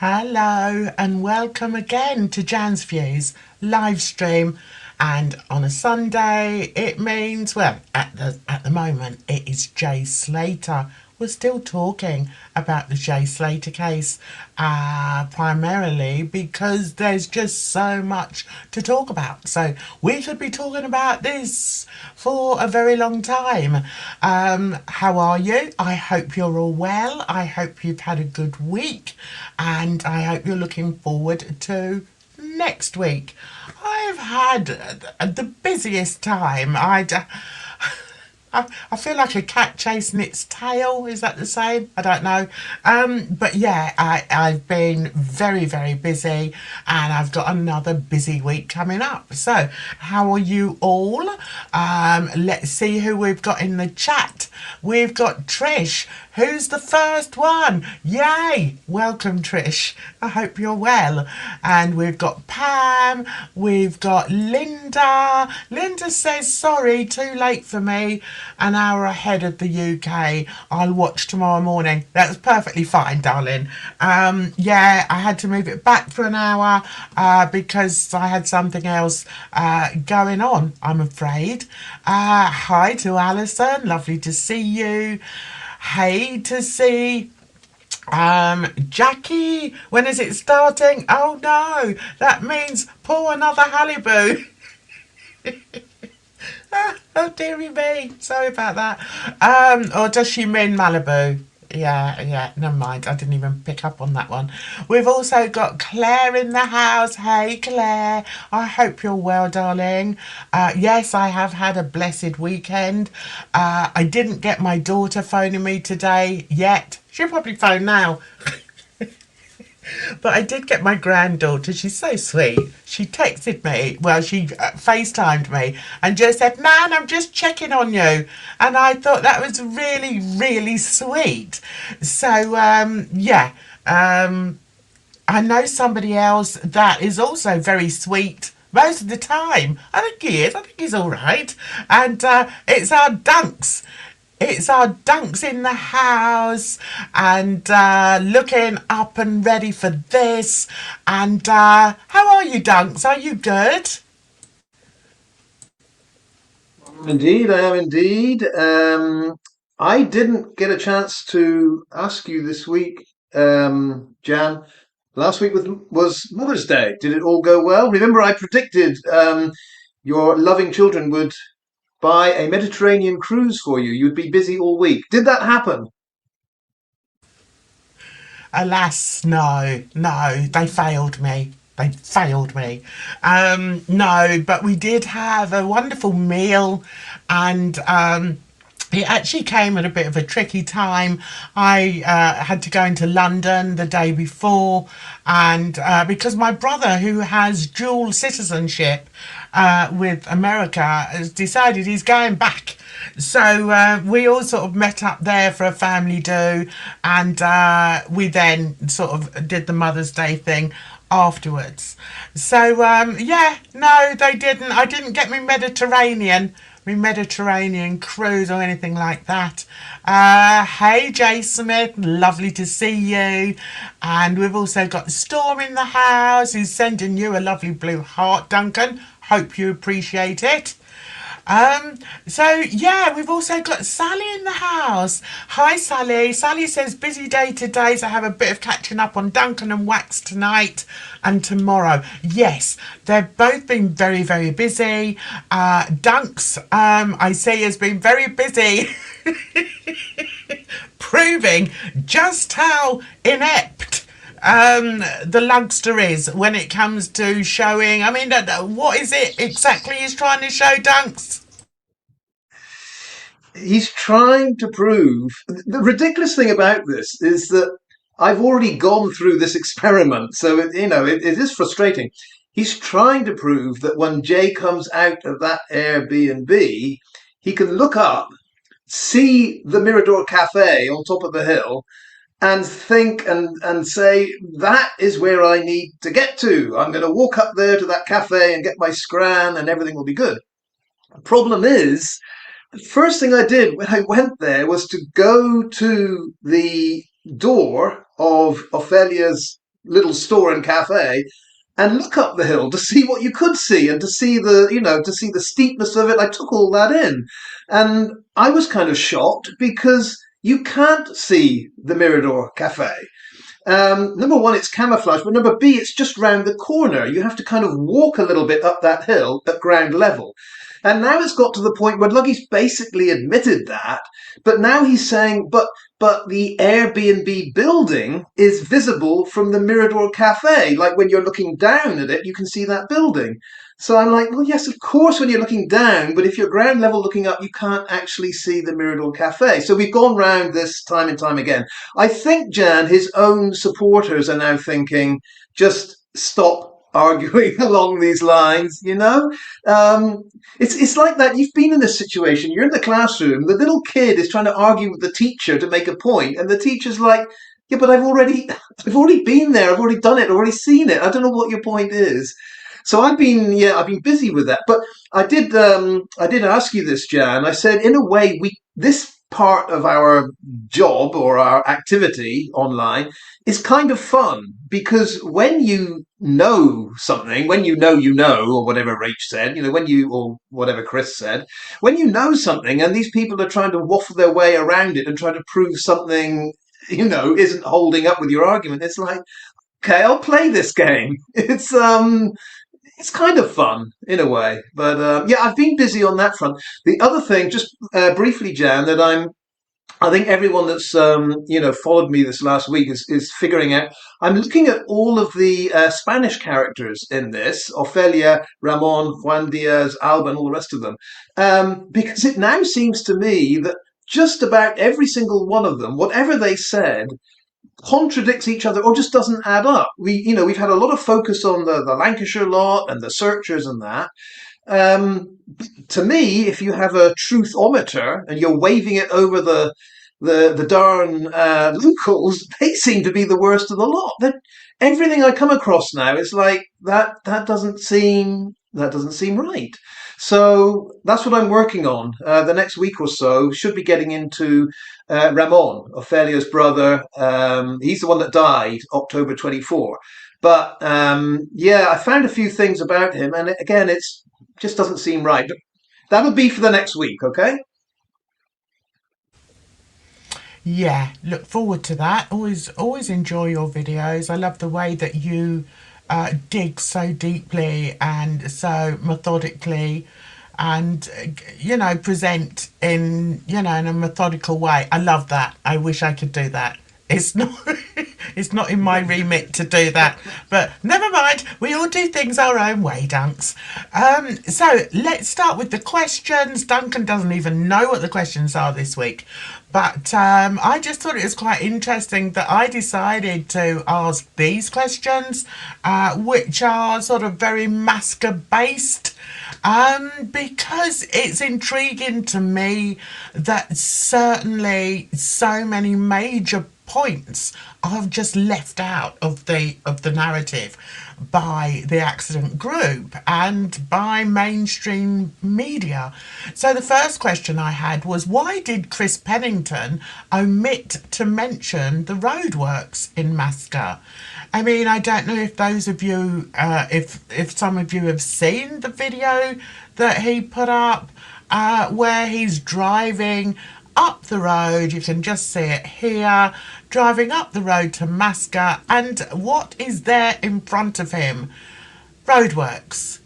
Hello and welcome again to Jan's Views live stream. And on a Sunday, it means, well, at the moment, it is Jay Slater. We're still talking about the Jay Slater case, primarily because there's just so much to talk about. So we could be talking about this for a very long time. How are you? I hope you're all well. I hope you've had a good week, and I hope you're looking forward to next week. I've had the busiest time. I feel like a cat chasing its tail. Is that the same? I don't know. But yeah, I've been very, very busy, and I've got another busy week coming up. So, how are you all? Let's see who we've got in the chat. We've got Trish. Who's the first one? Yay! Welcome, Trish. I hope you're well. And we've got Pam. We've got Linda. Linda says, sorry, too late for me. An hour ahead of the UK. I'll watch tomorrow morning. That's perfectly fine, darling. Yeah, I had to move it back for an hour because I had something else going on, I'm afraid. Hi to Alison. Lovely to see you. Hey to see Jackie. When is it starting? Oh no, that means pour another Halibu. Oh dearie me, sorry about that. Or does she mean Malibu? Yeah, never mind. I didn't even pick up on that one. We've also got Claire in the house. Hey, Claire. I hope you're well, darling. Yes, I have had a blessed weekend. I didn't get my daughter phoning me today yet. She'll probably phone now. But I did get my granddaughter. She's so sweet. She texted me. Well, she FaceTimed me and just said, "Man, I'm just checking on you." And I thought that was really, really sweet. So, yeah. I know somebody else that is also very sweet most of the time. I think he is. I think he's all right. And it's our Dunks. It's our Dunks in the house, and looking up and ready for this. And how are you, Dunks? Are you good? Indeed, I am indeed. I didn't get a chance to ask you this week, Jan. Last week was Mother's Day. Did it all go well? Remember, I predicted your loving children would buy a Mediterranean cruise for you. You'd be busy all week. Did that happen? Alas, no, no, they failed me. They failed me. No, but we did have a wonderful meal, and it actually came at a bit of a tricky time. I had to go into London the day before, and because my brother, who has dual citizenship with America, has decided he's going back. So we all sort of met up there for a family do, and we then sort of did the Mother's Day thing afterwards. So yeah, no, they didn't. I didn't get me Mediterranean cruise or anything like that. Hey, Jay Smith, lovely to see you. And we've also got Storm in the house who's sending you a lovely blue heart, Duncan. Hope you appreciate it. So yeah, we've also got Sally in the house. Hi, Sally. Sally says busy day today, so I have a bit of catching up on Duncan and Wax tonight and tomorrow. Yes, they've both been very, very busy. Dunks, I see, has been very busy proving just how inept the Lugster is when it comes to showing. I mean, what is it exactly he's trying to show, Dunks? He's trying to prove. The ridiculous thing about this is that I've already gone through this experiment, so it is frustrating. He's trying to prove that when Jay comes out of that Airbnb, he can look up, see the Mirador Cafe on top of the hill, and think and say, that is where I need to get to. I'm going to walk up there to that cafe and get my scran and everything will be good. The problem is, the first thing I did when I went there was to go to the door of Ophelia's little store and cafe and look up the hill to see what you could see and to see to see the steepness of it. I took all that in, and I was kind of shocked because you can't see the Mirador Cafe. Number one, it's camouflage, but number B, it's just round the corner. You have to kind of walk a little bit up that hill at ground level. And now it's got to the point where Luggy's basically admitted that, but now he's saying, but the Airbnb building is visible from the Mirador Cafe. Like when you're looking down at it, you can see that building. So I'm like, well, yes, of course, when you're looking down, but if you're ground level looking up, you can't actually see the Mirador Cafe. So we've gone round this time and time again. I think, Jan, his own supporters are now thinking, just stop arguing along these lines, you know? It's like that. You've been in this situation. You're in the classroom. The little kid is trying to argue with the teacher to make a point, and the teacher's like, "Yeah, but I've already been there. I've already done it. I've already seen it. I don't know what your point is." So I've been busy with that. But I did ask you this, Jan. I said, in a way, this part of our job or our activity online is kind of fun because when you know something, when you know, or whatever Rach said, or whatever Chris said, when you know something and these people are trying to waffle their way around it and try to prove something, isn't holding up with your argument, it's like, okay, I'll play this game. It's kind of fun in a way, but yeah, I've been busy on that front. The other thing, just briefly, Jan, that I think everyone that's followed me this last week is figuring out. I'm looking at all of the Spanish characters in this: Ofelia, Ramon, Juan Diaz, Alba, and all the rest of them, because it now seems to me that just about every single one of them, whatever they said, contradicts each other or just doesn't add up. We've had a lot of focus on the Lancashire lot and the searchers and that. To me, if you have a truthometer and you're waving it over the darn locals, they seem to be the worst of the lot. Everything I come across now is like that doesn't seem right. So that's what I'm working on. The next week or so should be getting into Ramon, Ophelia's brother. He's the one that died October 24. But yeah, I found a few things about him, and again, it's just doesn't seem right. But that'll be for the next week, okay? Yeah, look forward to that. Always enjoy your videos. I love the way that you dig so deeply and so methodically, and present in in a methodical way. I love that. I wish I could do that. It's not it's not in my remit to do that, but never mind. We all do things our own way, Dunks. So let's start with the questions. Duncan doesn't even know what the questions are this week, but I just thought it was quite interesting that I decided to ask these questions, which are sort of very Masca based. Because it's intriguing to me that certainly so many major points are just left out of the narrative by the accident group and by mainstream media. So the first question I had was, why did Chris Pennington omit to mention the roadworks in Masca? I mean, I don't know if those of you, if some of you have seen the video that he put up, where he's driving up the road. You can just see it here, driving up the road to Masca, and what is there in front of him? Roadworks.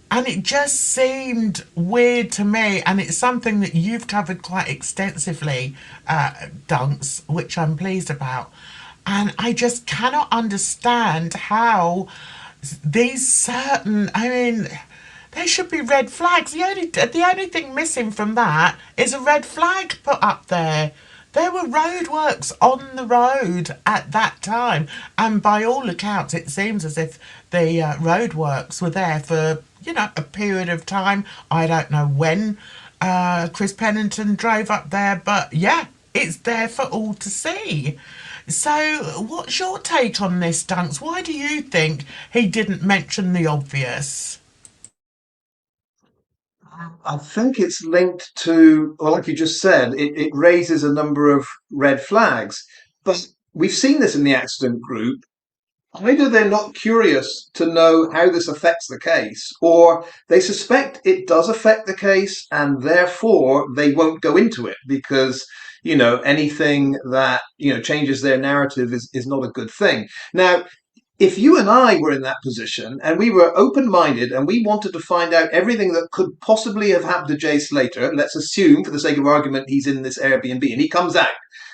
And it just seemed weird to me, and it's something that you've covered quite extensively, Dunks, which I'm pleased about. And I just cannot understand how these certain, I mean, they should be red flags. The only thing missing from that is a red flag put up there. There were roadworks on the road at that time, and by all accounts, it seems as if the roadworks were there for a period of time. I don't know when Chris Pennington drove up there, but yeah, it's there for all to see. So, what's your take on this, Dunks? Why do you think he didn't mention the obvious? I think it's linked to, well, like you just said, it raises a number of red flags. But we've seen this in the accident group. Either they're not curious to know how this affects the case, or they suspect it does affect the case, and therefore they won't go into it because anything that changes their narrative is not a good thing. Now, if you and I were in that position and we were open minded and we wanted to find out everything that could possibly have happened to Jay Slater, let's assume for the sake of argument he's in this Airbnb and he comes out.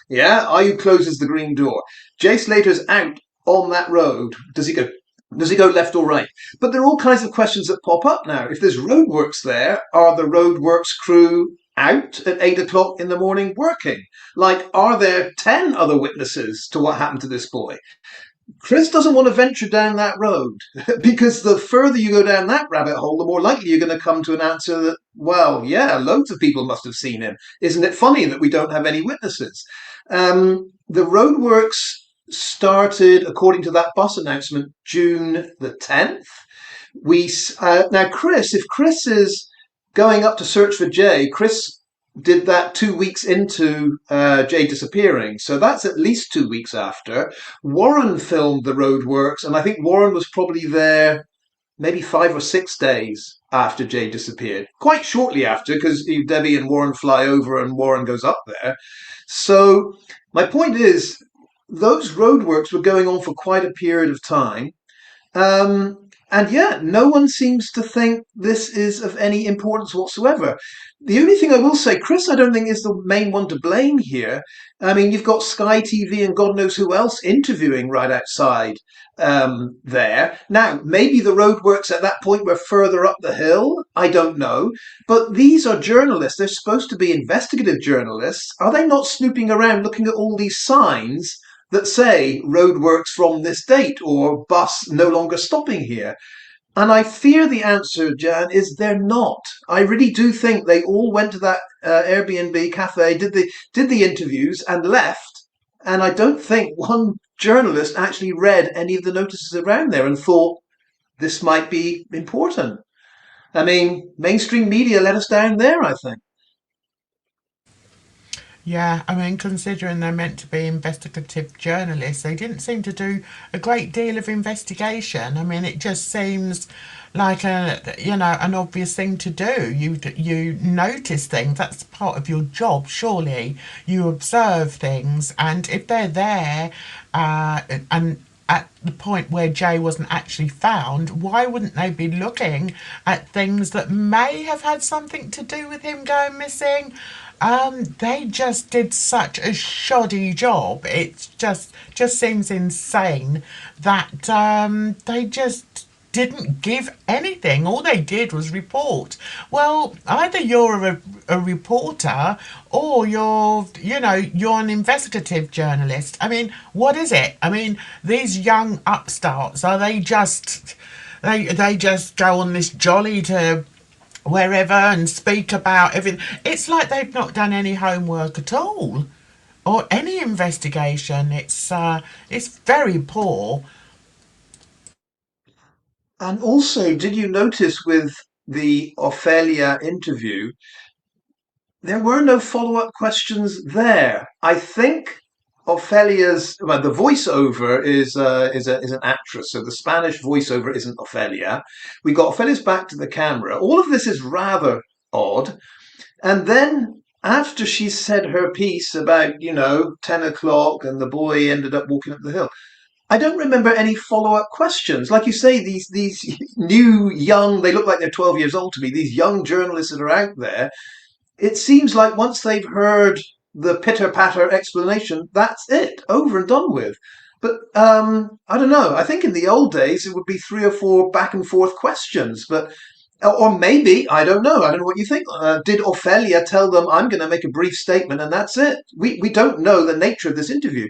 Yeah, Ayu closes the green door. Jay Slater's out on that road. Does he go left or right? But there are all kinds of questions that pop up now. If there's roadworks there, are the roadworks crew out at 8 o'clock in the morning working? Like, are there 10 other witnesses to what happened to this boy? Chris doesn't want to venture down that road because the further you go down that rabbit hole, the more likely you're going to come to an answer that, well, yeah, loads of people must have seen him. Isn't it funny that we don't have any witnesses? The roadworks started, according to that bus announcement, June the 10th. Now, if Chris is going up to search for Jay, Chris did that 2 weeks into Jay disappearing. So that's at least 2 weeks after. Warren filmed the roadworks, and I think Warren was probably there maybe 5 or 6 days after Jay disappeared. Quite shortly after, because Debbie and Warren fly over and Warren goes up there. So my point is, those roadworks were going on for quite a period of time. And yet, no one seems to think this is of any importance whatsoever. The only thing I will say, Chris, I don't think is the main one to blame here. I mean, you've got Sky TV and God knows who else interviewing right outside there. Now, maybe the roadworks at that point were further up the hill. I don't know. But these are journalists. They're supposed to be investigative journalists. Are they not snooping around looking at all these signs that say roadworks from this date or bus no longer stopping here? And I fear the answer, Jan, is they're not. I really do think they all went to that Airbnb cafe, did the interviews, and left. And I don't think one journalist actually read any of the notices around there and thought this might be important. I mean, mainstream media let us down there, I think. Yeah, I mean, considering they're meant to be investigative journalists, they didn't seem to do a great deal of investigation. I mean, it just seems like an obvious thing to do. You notice things. That's part of your job, surely. You observe things, and if they're there, and at the point where Jay wasn't actually found, why wouldn't they be looking at things that may have had something to do with him going missing? They just did such a shoddy job. It just seems insane that they just didn't give anything. All they did was report. Well, either you're a reporter or you're an investigative journalist. I mean, what is it? I mean, these young upstarts, are they just they just go on this jolly to wherever and speak about everything? It's like they've not done any homework at all or any investigation. It's very poor. And also, did you notice with the Ophelia interview, there were no follow-up questions there. I think the voiceover is an actress, so the Spanish voiceover isn't Ophelia. We got Ophelia's back to the camera. All of this is rather odd. And then after she said her piece about 10 o'clock and the boy ended up walking up the hill, I don't remember any follow-up questions. Like you say, these new young, they look like they're 12 years old to me. These young journalists that are out there, it seems like once they've heard the pitter patter explanation, that's it, over and done with. But I don't know. I think in the old days it would be three or four back and forth questions. But or maybe I don't know. I don't know what you think. Did Ophelia tell them, "I'm going to make a brief statement and that's it"? We don't know the nature of this interview.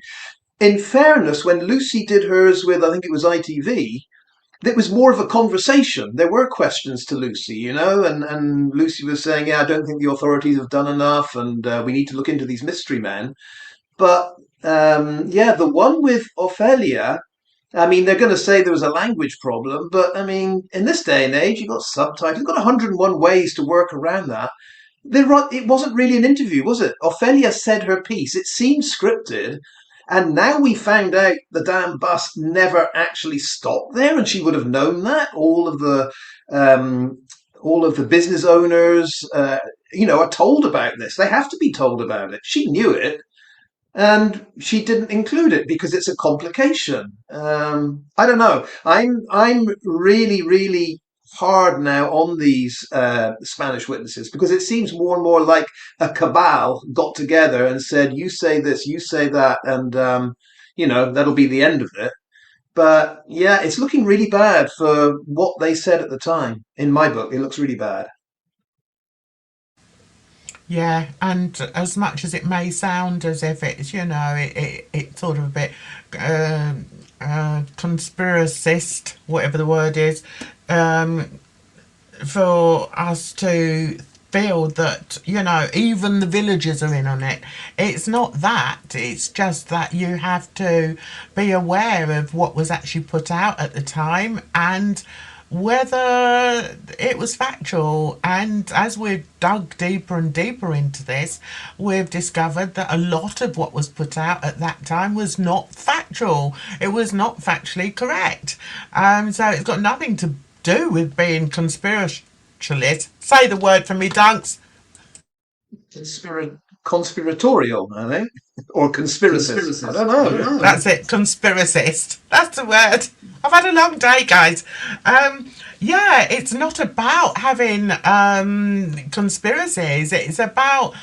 In fairness, when Lucy did hers with, I think it was ITV, it was more of a conversation. There were questions to Lucy, and Lucy was saying, yeah, I don't think the authorities have done enough, and we need to look into these mystery men. But yeah, the one with Ophelia, I mean, they're going to say there was a language problem, but I mean, in this day and age, you've got subtitles, you've got 101 ways to work around that. It wasn't really an interview, was it? Ophelia said her piece. It seemed scripted. And now we found out the damn bus never actually stopped there, and she would have known that. Um, all of the business owners, are told about this. They have to be told about it. She knew it, and she didn't include it because it's a complication. I don't know. I'm really really hard now on these Spanish witnesses because it seems more and more like a cabal got together and said, "You say this, you say that," and that'll be the end of it. But yeah, it's looking really bad for what they said at the time. In my book, it looks really bad. Yeah, and as much as it may sound as if it's, it's sort of a bit conspiracist, whatever the word is, um, for us to feel that, even the villagers are in on it. It's not that, it's just that you have to be aware of what was actually put out at the time and whether it was factual. And as we've dug deeper and deeper into this, we've discovered that a lot of what was put out at that time was not factual. It was not factually correct. So it's got nothing to do with being conspiratorialist. Say the word for me, Dunks. Conspiratorial, I think, or conspiracist. I Conspiracist. don't I don't know. know. That's it, conspiracist. That's the word. I've had a long day, guys. Yeah, it's not about having conspiracies. It's about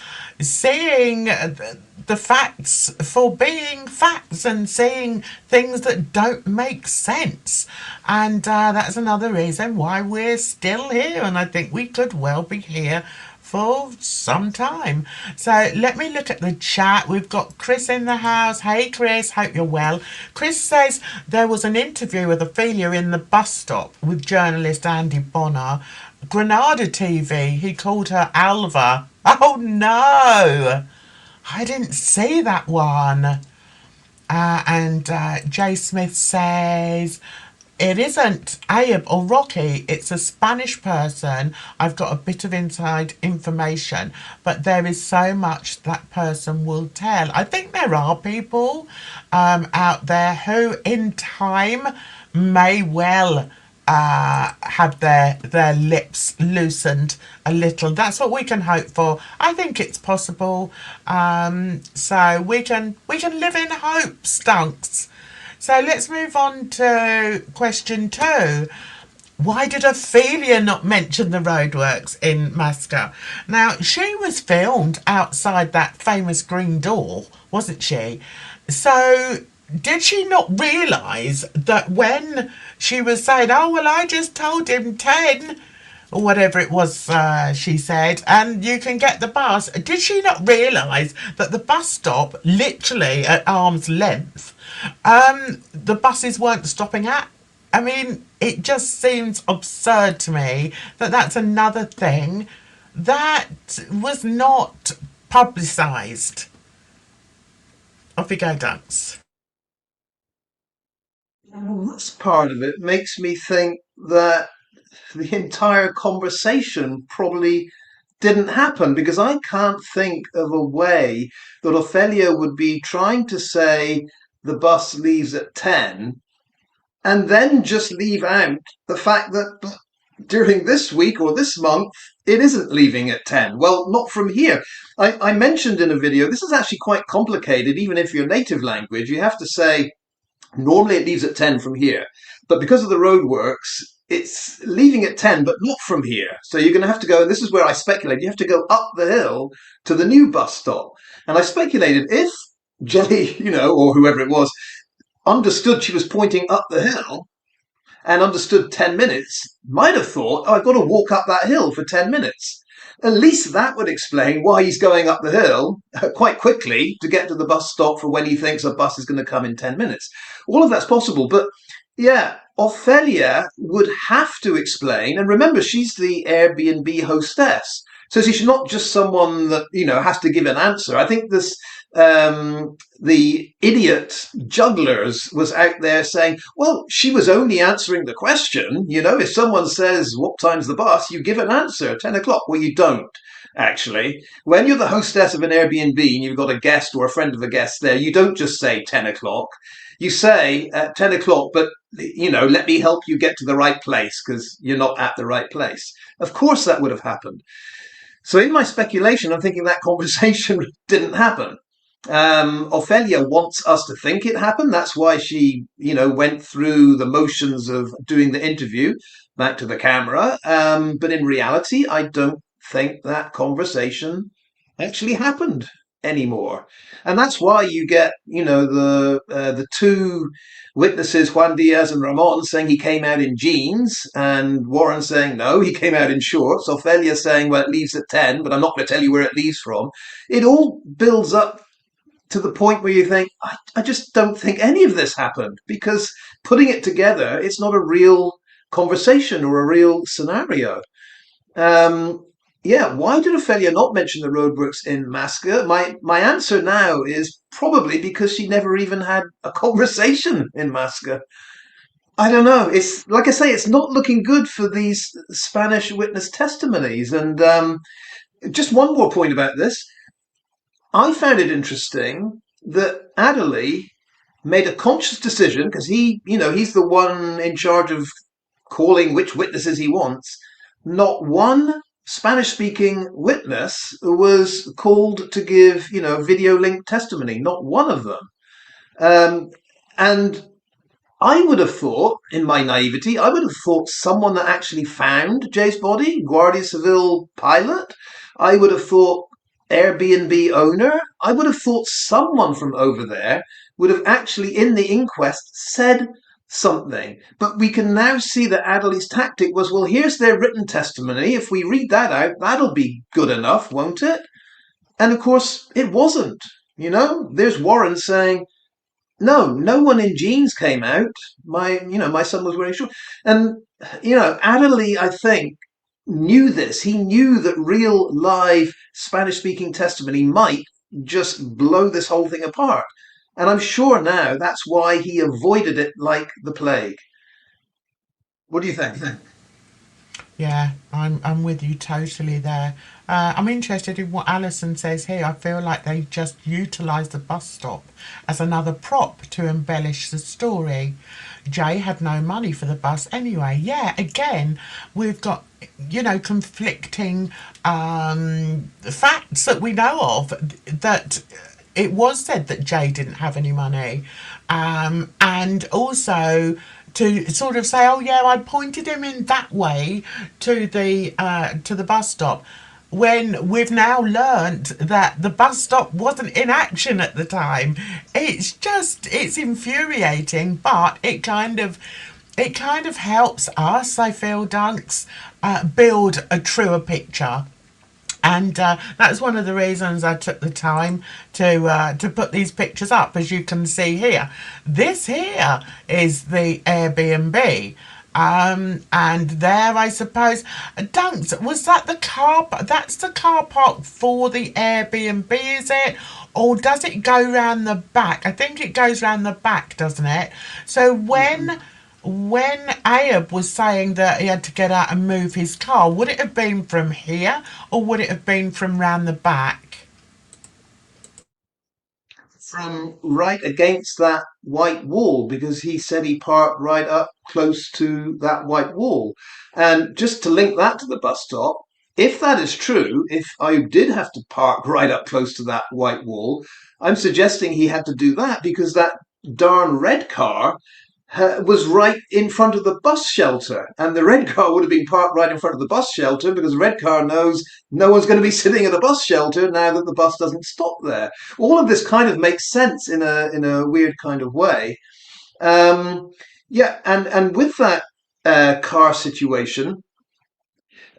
seeing the facts for being facts and seeing things that don't make sense. And that's another reason why we're still here. And I think we could well be here for some time. So let me look at the chat. We've got Chris in the house. Hey Chris, hope you're well. Chris says there was an interview with Ophelia in the bus stop with journalist Andy Bonner. Granada TV, he called her Alva. Oh no, I didn't see that one. And Jay Smith says it isn't Abe or Rocky, it's a Spanish person. I've got a bit of inside information, but there is so much that person will tell. I think there are people out there who in time may well have their lips loosened a little. That's what we can hope for. I think it's possible. So we can live in hope, Stunks. So let's move on to question 2. Why did Ophelia not mention the roadworks in Masca? Now, she was filmed outside that famous green door, wasn't she? So did she not realise that when she was saying, oh, well, I just told him 10, or whatever it was she said, and you can get the bus. Did she not realise that the bus stop, literally at arm's length, the buses weren't stopping at? I mean, it just seems absurd to me that that's another thing that was not publicised. Off you go, Dunks. Well, that's part of it. Makes me think that the entire conversation probably didn't happen because I can't think of a way that Ophelia would be trying to say the bus leaves at 10 and then just leave out the fact that during this week or this month, it isn't leaving at 10. Well, not from here. I mentioned in a video, this is actually quite complicated, even if you're native language. You have to say, normally it leaves at 10 from here. But because of the roadworks, it's leaving at 10, but not from here. So you're going to have to go, and this is where I speculate, you have to go up the hill to the new bus stop. And I speculated if Jelly, or whoever it was, understood she was pointing up the hill and understood 10 minutes, might have thought, oh, I've got to walk up that hill for 10 minutes. At least that would explain why he's going up the hill quite quickly to get to the bus stop for when he thinks a bus is going to come in 10 minutes. All of that's possible, but yeah, Ophelia would have to explain, and remember, she's the Airbnb hostess. So she's not just someone that, has to give an answer. I think the idiot jugglers was out there saying, well, she was only answering the question. If someone says, what time's the bus? You give an answer, 10 o'clock. Well, you don't. actually. When you're the hostess of an Airbnb and you've got a guest or a friend of a guest there, you don't just say 10 o'clock. You say at 10 o'clock, but let me help you get to the right place because you're not at the right place. Of course, that would have happened. So, in my speculation, I'm thinking that conversation didn't happen. Ophelia wants us to think it happened. That's why she, went through the motions of doing the interview back to the camera. But in reality, I don't think that conversation actually happened anymore. And that's why you get, the two witnesses, Juan Diaz and Ramon, saying he came out in jeans, and Warren saying no, he came out in shorts. Ophelia saying, well, it leaves at 10, but I'm not going to tell you where it leaves from. It all builds up to the point where you think, I just don't think any of this happened, because putting it together, it's not a real conversation or a real scenario. Um, yeah, why did Ophelia not mention the roadworks in Masca? My answer now is probably because she never even had a conversation in Masca. I don't know. It's like I say, it's not looking good for these Spanish witness testimonies. And just one more point about this. I found it interesting that Adderley made a conscious decision, because he's the one in charge of calling which witnesses he wants. Not one Spanish speaking witness was called to give, video link testimony. Not one of them. And I would have thought, in my naivety, I would have thought someone that actually found Jay's body, Guardia Civil pilot, I would have thought Airbnb owner, I would have thought someone from over there would have actually, in the inquest, said something. But we can now see that Adderley's tactic was, well, here's their written testimony. If we read that out, that'll be good enough, won't it? And of course, it wasn't. There's Warren saying, no one in jeans came out. My son was wearing shorts. And, Adderley, I think, knew this. He knew that real live Spanish speaking testimony might just blow this whole thing apart. And I'm sure now that's why he avoided it like the plague. What do you think? Yeah, I'm with you totally there. I'm interested in what Alison says here. I feel like they just utilised the bus stop as another prop to embellish the story. Jay had no money for the bus anyway. Yeah, again, we've got, conflicting facts that we know of, that it was said that Jay didn't have any money. And also to sort of say, oh yeah, I pointed him in that way to the bus stop, when we've now learnt that the bus stop wasn't in action at the time. It's infuriating, but it kind of helps us, I feel, Dunks, build a truer picture. And that's one of the reasons I took the time to put these pictures up. As you can see here, this here is the Airbnb. And there, I suppose, Dunks, was that the car? That's the car park for the Airbnb, is it? Or does it go round the back? I think it goes round the back, doesn't it? So when Ayub was saying that he had to get out and move his car, would it have been from here or would it have been from round the back? From right against that white wall, because he said he parked right up close to that white wall. And just to link that to the bus stop, if that is true, if I did have to park right up close to that white wall, I'm suggesting he had to do that because that darn red car was right in front of the bus shelter. And the red car would have been parked right in front of the bus shelter because the red car knows no one's going to be sitting at the bus shelter now that the bus doesn't stop there. All of this kind of makes sense in a weird kind of way. Yeah, and with that car situation,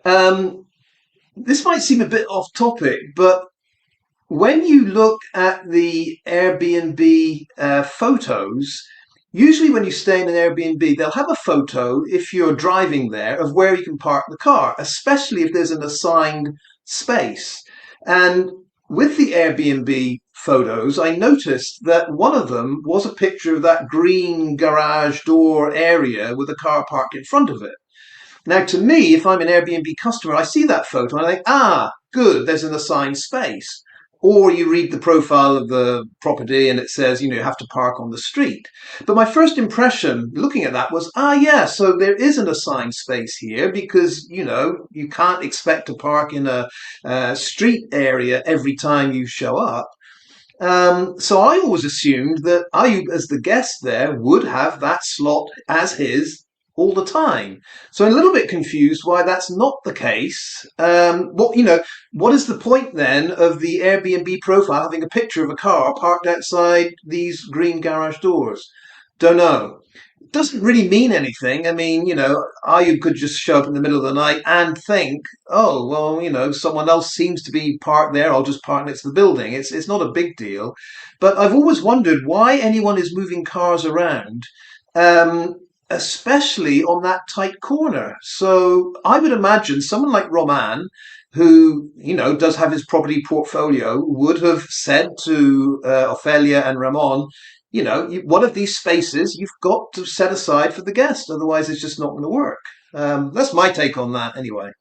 um, this might seem a bit off topic, but when you look at the Airbnb photos, usually when you stay in an Airbnb, they'll have a photo if you're driving there of where you can park the car, especially if there's an assigned space. And with the Airbnb photos, I noticed that one of them was a picture of that green garage door area with a car parked in front of it. Now, to me, if I'm an Airbnb customer, I see that photo and I think, good, there's an assigned space. Or you read the profile of the property and it says, you have to park on the street. But my first impression looking at that was, yeah, so there is an assigned space here because, you can't expect to park in a street area every time you show up. So I always assumed that Ayub, as the guest there, would have that slot as his all the time. So I'm a little bit confused why that's not the case. What is the point then of the Airbnb profile having a picture of a car parked outside these green garage doors? Don't know. Doesn't really mean anything. I mean, Ayub could just show up in the middle of the night and think, oh, well, someone else seems to be parked there. I'll just park next to the building. It's not a big deal. But I've always wondered why anyone is moving cars around, especially on that tight corner. So I would imagine someone like Roman, who, does have his property portfolio, would have said to Ophelia and Ramon, one of these spaces you've got to set aside for the guest, otherwise it's just not going to work. That's my take on that, anyway.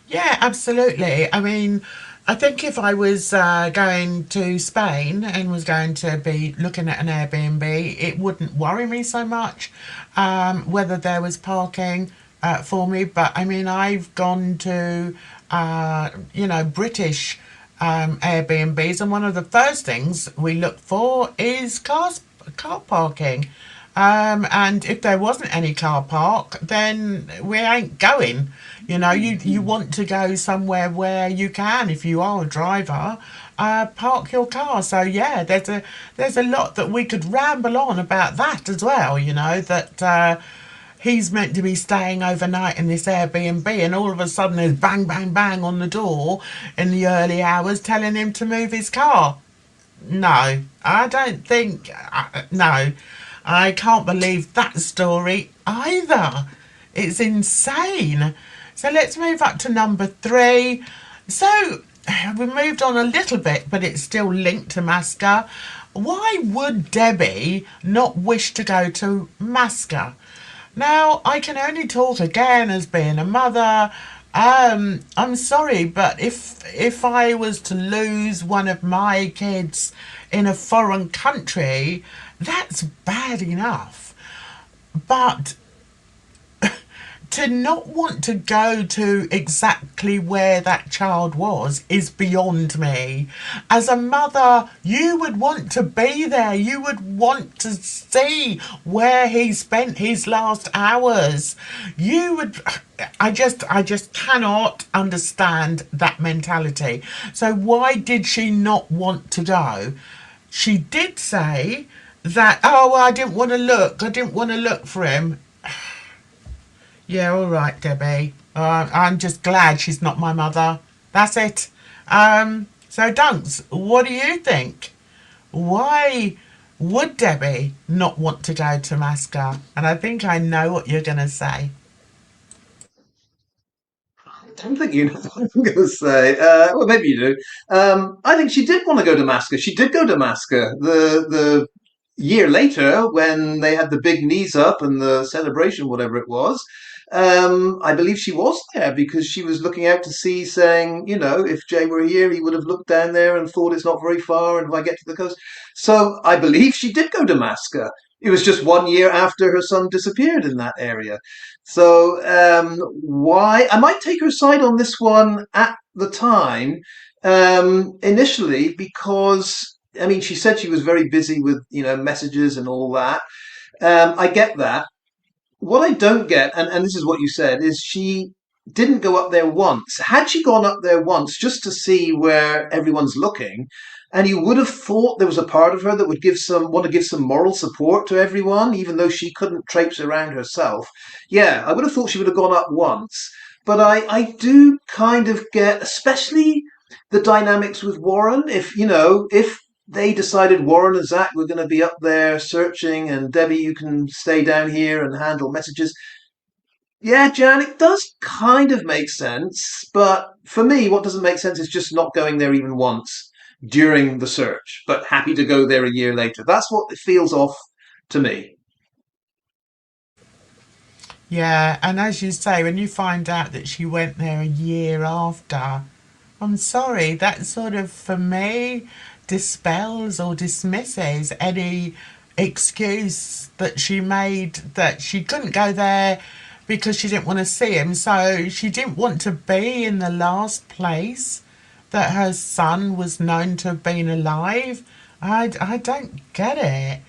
Yeah, absolutely. I mean, I think if I was going to Spain and was going to be looking at an Airbnb, it wouldn't worry me so much whether there was parking for me. But I mean, I've gone to, British Airbnbs, and one of the first things we look for is car parking. And if there wasn't any car park, then we ain't going. You want to go somewhere where you can, if you are a driver, park your car. So yeah, there's a lot that we could ramble on about that as well. That he's meant to be staying overnight in this Airbnb, and all of a sudden there's bang, bang, bang on the door in the early hours telling him to move his car. No, I don't think. No, I can't believe that story either. It's insane. So let's move up to number 3. So we moved on a little bit, but it's still linked to Masca. Why would Debbie not wish to go to Masca? Now, I can only talk again as being a mother. I'm sorry, but if I was to lose one of my kids in a foreign country, that's bad enough. But to not want to go to exactly where that child was is beyond me. As a mother, you would want to be there. You would want to see where he spent his last hours. You would. I just cannot understand that mentality. So why did she not want to go? She did say that, oh, well, I didn't want to look. I didn't want to look for him. Yeah, all right, Debbie. I'm just glad she's not my mother. That's it. So, Dunks, what do you think? Why would Debbie not want to go to Masca? And I think I know what you're going to say. I don't think you know what I'm going to say. Well, maybe you do. I think she did want to go to Masca. She did go to Masca. The year later, when they had the big knees up and the celebration, whatever it was, I believe she was there because she was looking out to sea, saying, if Jay were here, he would have looked down there and thought it's not very far, and if I get to the coast. So I believe she did go to Masca. It was just 1 year after her son disappeared in that area. So why? I might take her side on this one at the time, initially, because I mean, she said she was very busy with messages and all that. I get that. What I don't get, and this is what you said, is she didn't go up there once. Had she gone up there once just to see where everyone's looking, and you would have thought there was a part of her that would want to give some moral support to everyone, even though she couldn't traipse around herself. Yeah, I would have thought she would have gone up once. But I do kind of get, especially the dynamics with Warren. If they decided Warren and Zach were going to be up there searching, and Debbie, you can stay down here and handle messages. Yeah, Jan, it does kind of make sense, but for me, what doesn't make sense is just not going there even once during the search, but happy to go there a year later. That's what it feels off to me. Yeah, and as you say, when you find out that she went there a year after, I'm sorry, that sort of, for me, dispels or dismisses any excuse that she made that she couldn't go there because she didn't want to see him. So she didn't want to be in the last place that her son was known to have been alive. I don't get it.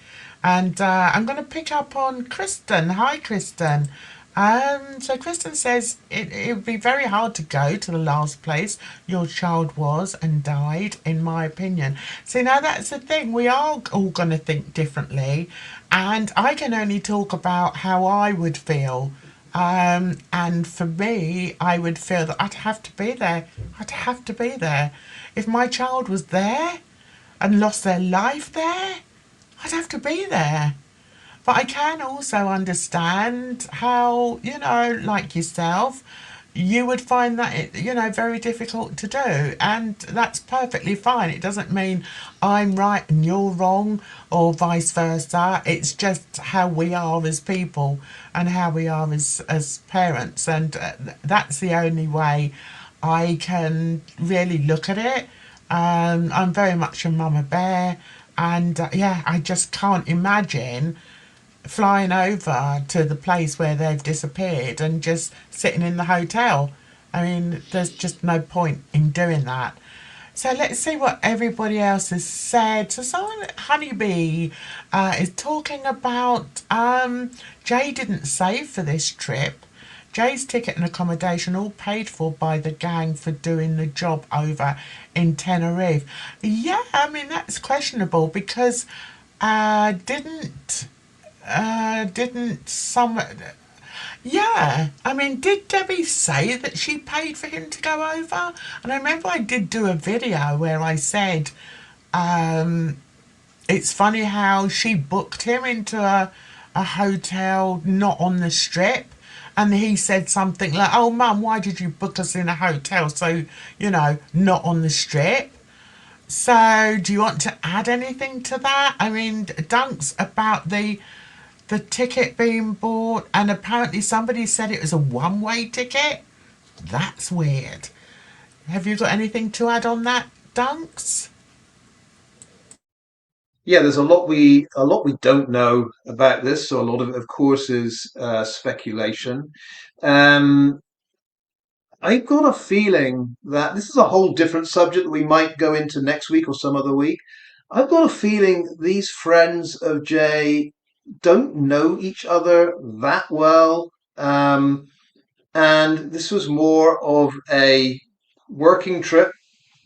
And I'm going to pick up on Kristen. Hi, Kristen. So Kristen says it would be very hard to go to the last place your child was and died, in my opinion. See, now that's the thing. We are all going to think differently. And I can only talk about how I would feel. And for me, I would feel that I'd have to be there. I'd have to be there. If my child was there and lost their life there, I'd have to be there. But I can also understand how, like yourself, you would find that, very difficult to do. And that's perfectly fine. It doesn't mean I'm right and you're wrong or vice versa. It's just how we are as people and how we are as parents. And that's the only way I can really look at it. I'm very much a mama bear. And yeah, I just can't imagine flying over to the place where they've disappeared and just sitting in the hotel. I mean, there's just no point in doing that. So let's see what everybody else has said. So someone, Honeybee, is talking about Jay didn't save for this trip. Jay's ticket and accommodation all paid for by the gang for doing the job over in Tenerife. Yeah, I mean, that's questionable because didn't some yeah, I mean, did Debbie say that she paid for him to go over? And I remember I did do a video where I said it's funny how she booked him into a hotel not on the strip, and he said something like, oh mum, why did you book us in a hotel so, not on the strip? So do you want to add anything to that? I mean, Dunks, about the ticket being bought, and apparently somebody said it was a one-way ticket. That's weird. Have you got anything to add on that, Dunks? Yeah, there's a lot we don't know about this. So a lot of course, is speculation. Um, I've got a feeling that this is a whole different subject that we might go into next week or some other week. I've got a feeling these friends of Jay don't know each other that well. And this was more of a working trip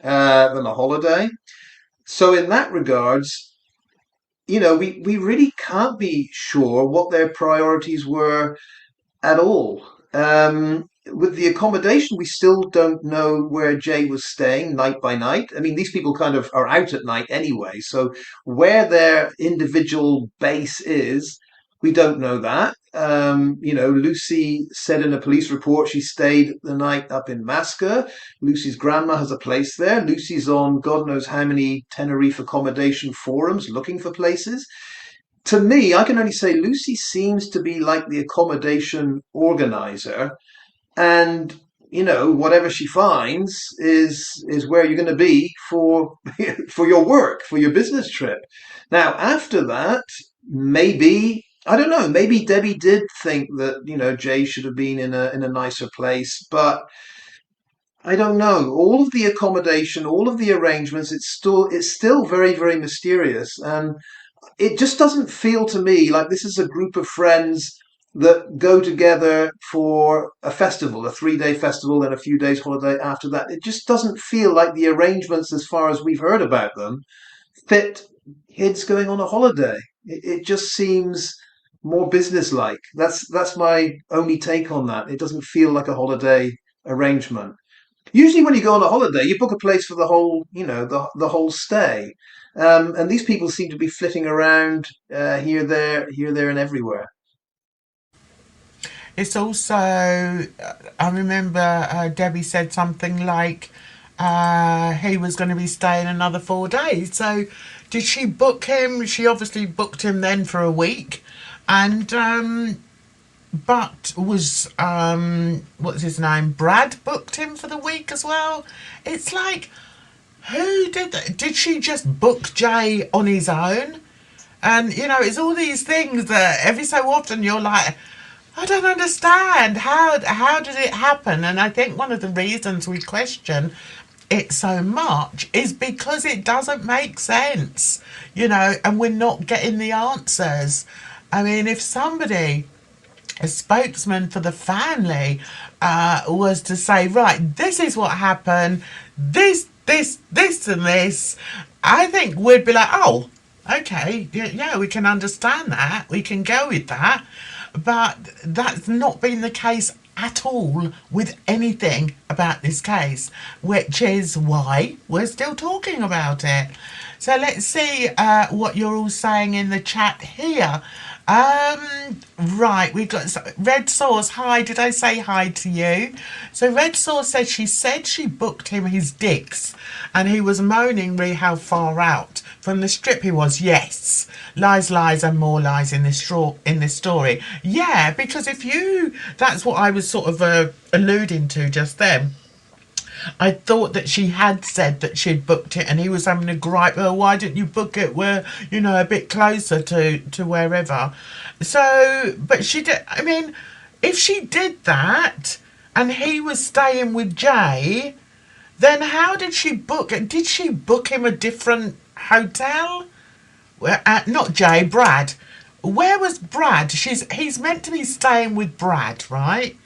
than a holiday. So in that regards, we really can't be sure what their priorities were at all. With the accommodation, we still don't know where Jay was staying night by night. I mean, these people kind of are out at night anyway, so where their individual base is, we don't know that. Lucy said in a police report she stayed the night up in Masca. Lucy's grandma has a place there. Lucy's on God knows how many Tenerife accommodation forums looking for places. To me, I can only say Lucy seems to be like the accommodation organizer, and whatever she finds is where you're going to be for for your work, for your business trip. Now, after that, maybe I don't know. Maybe Debbie did think that Jay should have been in a nicer place, but I don't know. All of the accommodation, all of the arrangements, it's still very very mysterious, and it just doesn't feel to me like this is a group of friends that go together for a festival, a 3-day festival, and a few days holiday after that. It just doesn't feel like the arrangements, as far as we've heard about them, fit kids going on a holiday. It just seems more businesslike. That's my only take on that. It doesn't feel like a holiday arrangement. Usually, when you go on a holiday, you book a place for the whole, the whole stay. And these people seem to be flitting around here, there, and everywhere. It's also, I remember Debbie said something like he was going to be staying another 4 days. So did she book him? She obviously booked him then for a week. And but was what's his name? Brad booked him for the week as well. It's like, who did that? Did she just book Jay on his own? And it's all these things that every so often you're like, I don't understand. How did it happen? And I think one of the reasons we question it so much is because it doesn't make sense, and we're not getting the answers. I mean, if somebody, a spokesman for the family, was to say, right, this is what happened, this, and this, I think we'd be like, oh, okay, yeah, we can understand that, we can go with that. But that's not been the case at all with anything about this case, which is why we're still talking about it. So let's see what you're all saying in the chat here. Right, we've got Red Sauce. Hi, did I say hi to you? So Red Sauce said she booked him his dicks, and he was moaning re how far out from the strip he was. Yes, lies, lies, and more lies in this story. Yeah, because that's what I was sort of alluding to just then. I thought that she had said that she'd booked it, and he was having a gripe. Oh, why didn't you book it where a bit closer to wherever? So, but she did. I mean, if she did that, and he was staying with Jay, then how did she book it? Did she book him a different hotel? Not Jay, Brad. Where was Brad? He's meant to be staying with Brad, right?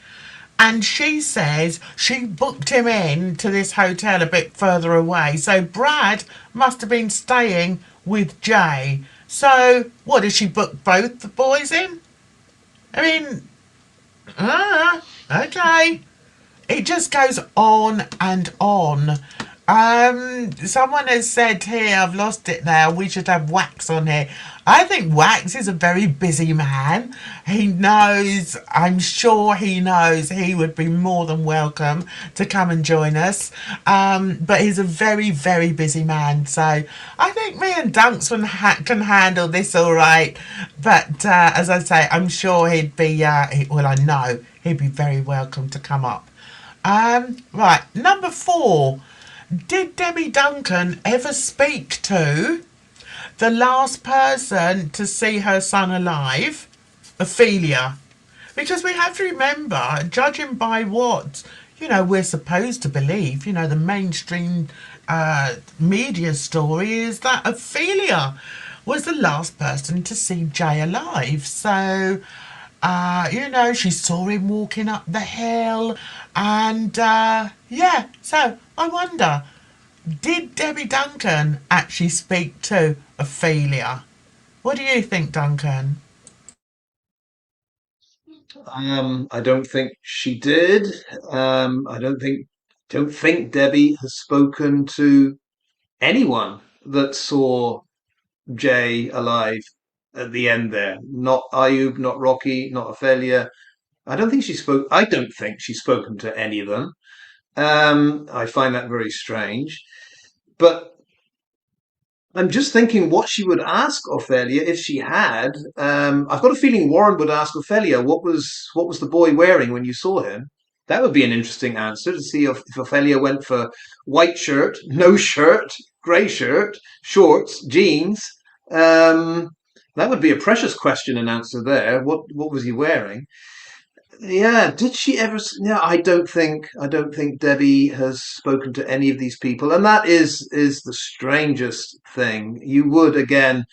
And she says she booked him in to this hotel a bit further away. So Brad must have been staying with Jay. So what, did she book both the boys in? I mean, okay. It just goes on and on. Someone has said here, I've lost it now, we should have Wax on here. I think Wax is a very busy man. He knows, I'm sure he knows he would be more than welcome to come and join us. But he's a very, very busy man. So I think me and Dunks can handle this all right. But as I say, I'm sure he'd be, well, I know he'd be very welcome to come up. Right, number 4. Did Debbie Duncan ever speak to the last person to see her son alive, Ophelia? Because we have to remember, judging by what, we're supposed to believe, the mainstream media story is that Ophelia was the last person to see Jay alive. So, she saw him walking up the hill, and yeah, so I wonder, did Debbie Duncan actually speak to Ophelia? What do you think, Duncan? I don't think she did. I don't think Debbie has spoken to anyone that saw Jay alive at the end there. Not Ayub, not Rocky, not Ophelia. I don't think she's spoken to any of them. I find that very strange. But I'm just thinking what she would ask Ophelia if she had. I've got a feeling Warren would ask Ophelia, what was the boy wearing when you saw him? That would be an interesting answer to see if Ophelia went for white shirt, no shirt, grey shirt, shorts, jeans. Um, that would be a precious question and answer there. What was he wearing? Yeah, did she ever? No, I don't think Debbie has spoken to any of these people, and that is the strangest thing. You would again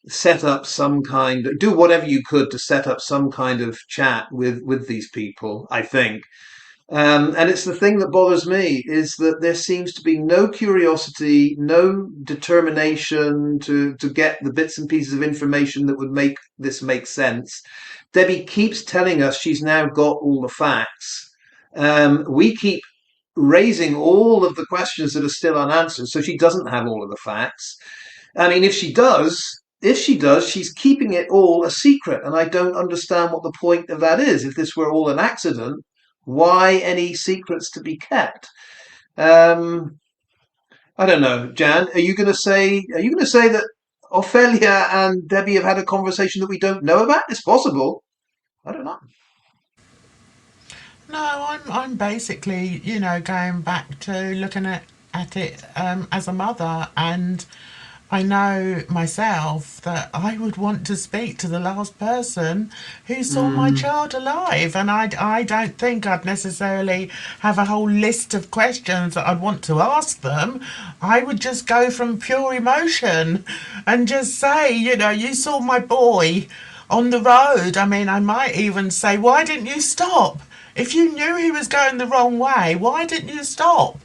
set up do whatever you could to set up some kind of chat with these people, I think. And it's the thing that bothers me is that there seems to be no curiosity, no determination to get the bits and pieces of information that would make this make sense. Debbie keeps telling us she's now got all the facts. We keep raising all of the questions that are still unanswered, so she doesn't have all of the facts. I mean, if she does, she's keeping it all a secret, and I don't understand what the point of that is. If this were all an accident, why any secrets to be kept? Um, I don't know, Jan. Are you going to say that Ophelia and Debbie have had a conversation that we don't know about? It's possible. I don't know. No, I'm basically, going back to looking at it as a mother, and I know myself that I would want to speak to the last person who saw my Mm, child alive, and I don't think I'd necessarily have a whole list of questions that I'd want to ask them. I would just go from pure emotion and just say, you saw my boy on the road. I mean, I might even say, why didn't you stop? If you knew he was going the wrong way, why didn't you stop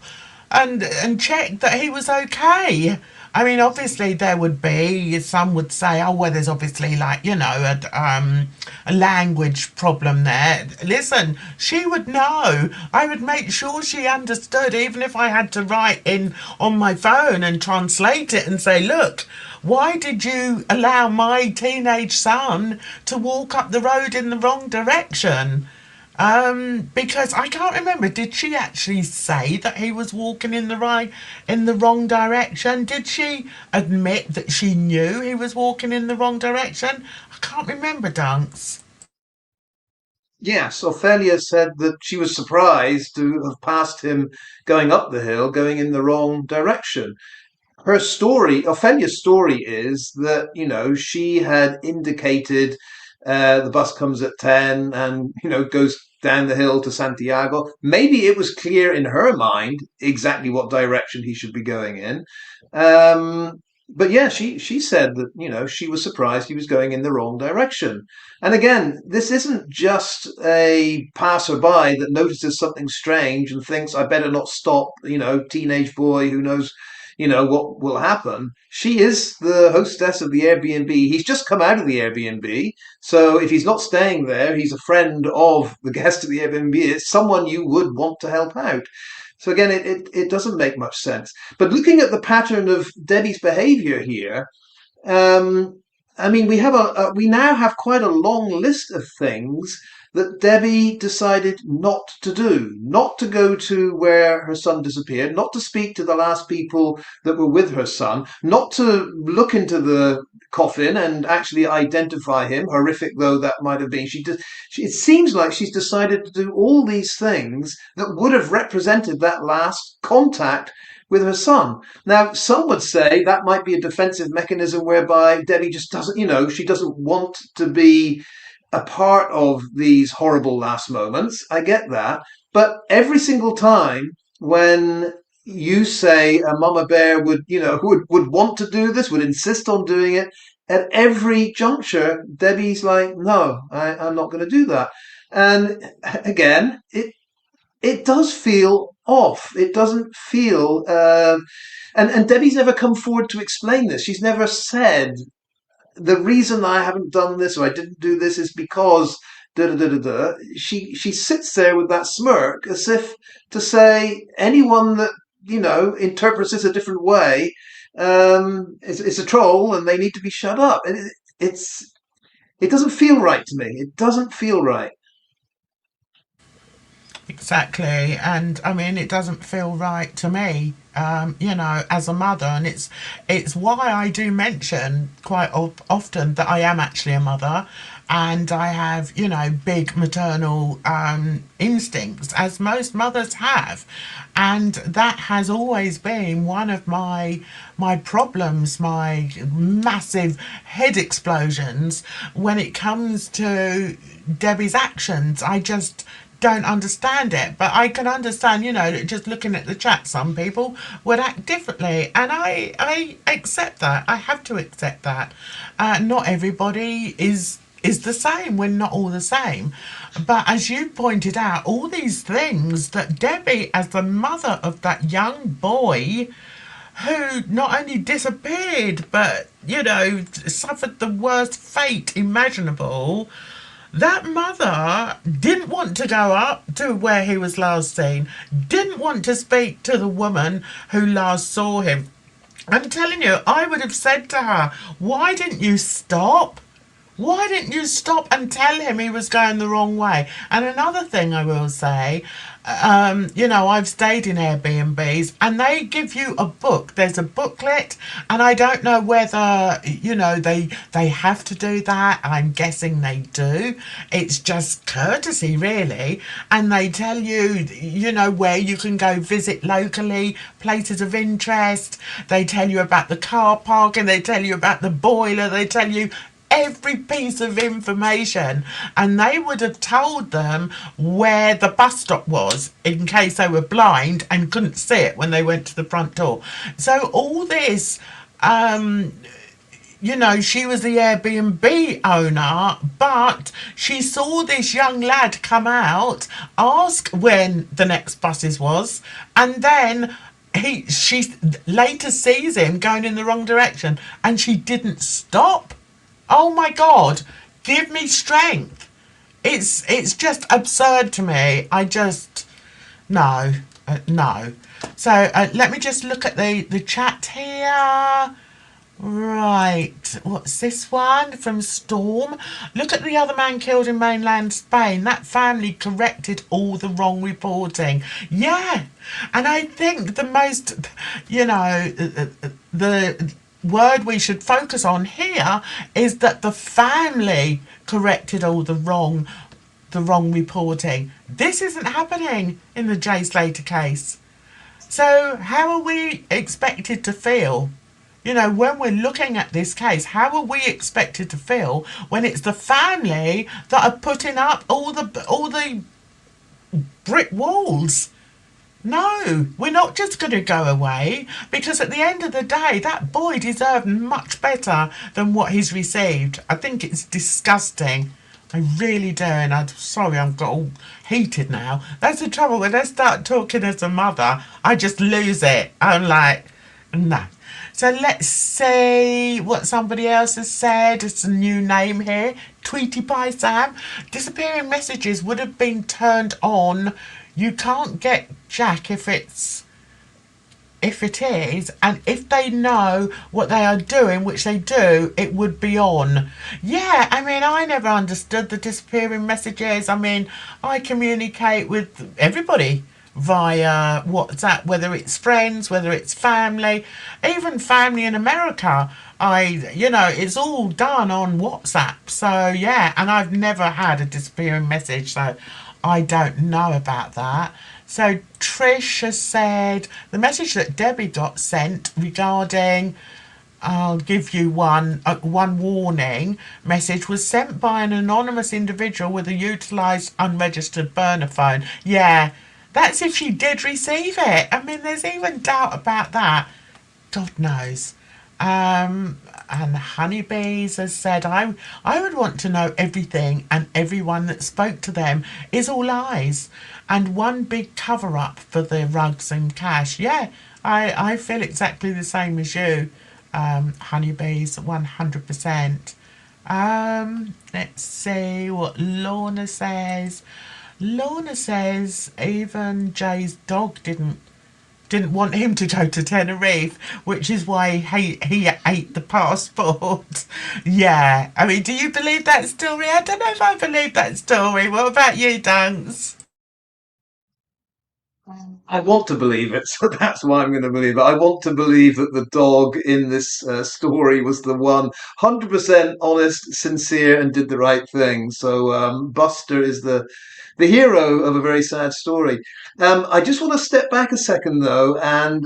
and check that he was okay? I mean, obviously there would be some would say, oh well, there's obviously like a language problem there. Listen, she would know. I would make sure she understood, even if I had to write in on my phone and translate it and say, look, why did you allow my teenage son to walk up the road in the wrong direction? Because I can't remember. Did she actually say that he was walking in the wrong direction? Did she admit that she knew he was walking in the wrong direction? I can't remember, Dunks. yes, Ophelia said that she was surprised to have passed him going up the hill, going in the wrong direction. Her story, Ophelia's story is that, she had indicated the bus comes at 10 and, goes down the hill to Santiago. Maybe it was clear in her mind exactly what direction he should be going in. But yeah, she said that, she was surprised he was going in the wrong direction. And again, this isn't just a passerby that notices something strange and thinks, I better not stop, teenage boy who knows what will happen. She is the hostess of the Airbnb. He's just come out of the Airbnb. So if he's not staying there, he's a friend of the guest of the Airbnb. It's someone you would want to help out. So again, it doesn't make much sense. But looking at the pattern of Debbie's behavior here, um, I mean, we now have quite a long list of things that Debbie decided not to do, not to go to where her son disappeared, not to speak to the last people that were with her son, not to look into the coffin and actually identify him, horrific though that might have been. It seems like she's decided to do all these things that would have represented that last contact with her son. Now, some would say that might be a defensive mechanism whereby Debbie just doesn't, she doesn't want to be a part of these horrible last moments. I get that. But every single time when you say a mama bear would, would want to do this, would insist on doing it, at every juncture, Debbie's like, no, I'm not going to do that. And again, it does feel off. It doesn't feel, and Debbie's never come forward to explain this. She's never said the reason I haven't done this or I didn't do this is because da da da da da. She sits there with that smirk as if to say anyone that interprets this a different way is a troll and they need to be shut up. And it doesn't feel right to me. It doesn't feel right. Exactly, and I mean, it doesn't feel right to me, as a mother, and it's why I do mention quite often that I am actually a mother, and I have big maternal instincts, as most mothers have, and that has always been one of my problems, my massive head explosions when it comes to Debbie's actions. I just don't understand it, but I can understand, just looking at the chat, some people would act differently, and I accept that. I have to accept that. Not everybody is the same. We're not all the same. But as you pointed out, all these things that Debbie, as the mother of that young boy who not only disappeared, but, suffered the worst fate imaginable, that mother didn't want to go up to where he was last seen, didn't want to speak to the woman who last saw him. I'm telling you, I would have said to her, why didn't you stop? Why didn't you stop and tell him he was going the wrong way? And another thing I will say, I've stayed in Airbnbs and they give you a book. There's a booklet, and I don't know whether, they have to do that. I'm guessing they do. It's just courtesy, really. And they tell you, where you can go visit locally, places of interest. They tell you about the car park and they tell you about the boiler. They tell you every piece of information, and they would have told them where the bus stop was in case they were blind and couldn't see it when they went to the front door. So all this, she was the Airbnb owner, but she saw this young lad come out, ask when the next buses was, and then she later sees him going in the wrong direction, and she didn't stop. Oh my God, give me strength. It's just absurd to me. I just no, no. So let me just look at the chat here. Right, what's this one from Storm? Look at the other man killed in mainland Spain. That family corrected all the wrong reporting. Yeah, and I think the most, the word we should focus on here is that the family corrected all the wrong reporting. This isn't happening in the Jay Slater case. So how are we expected to feel? When we're looking at this case, how are we expected to feel when it's the family that are putting up all the brick walls? No, we're not just going to go away, because at the end of the day, that boy deserved much better than what he's received. I think it's disgusting. I really do, and I'm sorry I've got all heated now. That's the trouble. When I start talking as a mother, I just lose it. I'm like, no. So let's see what somebody else has said. It's a new name here. Tweety Pie Sam. Disappearing messages would have been turned on. You can't get Jack if it is, and if they know what they are doing, which they do, it would be on. Yeah, I mean, I never understood the disappearing messages. I mean, I communicate with everybody via WhatsApp, whether it's friends, whether it's family, even family in America. It's all done on WhatsApp. So yeah, and I've never had a disappearing message, so I don't know about that. So Trish has said the message that Debbie got sent regarding, I'll give you one warning message, was sent by an anonymous individual with a utilised unregistered burner phone. Yeah, that's if she did receive it. I mean, there's even doubt about that. God knows. And Honeybees has said, I would want to know everything, and everyone that spoke to them is all lies and one big cover up for the rugs and cash. Yeah, I feel exactly the same as you, Honeybees, 100%. Let's see what Lorna says. Lorna says even Jay's dog didn't want him to go to Tenerife, which is why he ate the passport. Yeah, I mean, do you believe that story? I don't know if I believe that story. What about you, Dunks? I want to believe it, so that's why I'm going to believe it. I want to believe that the dog in this story was the one, 100% honest, sincere, and did the right thing. So Buster is the hero of a very sad story. I just want to step back a second, though, and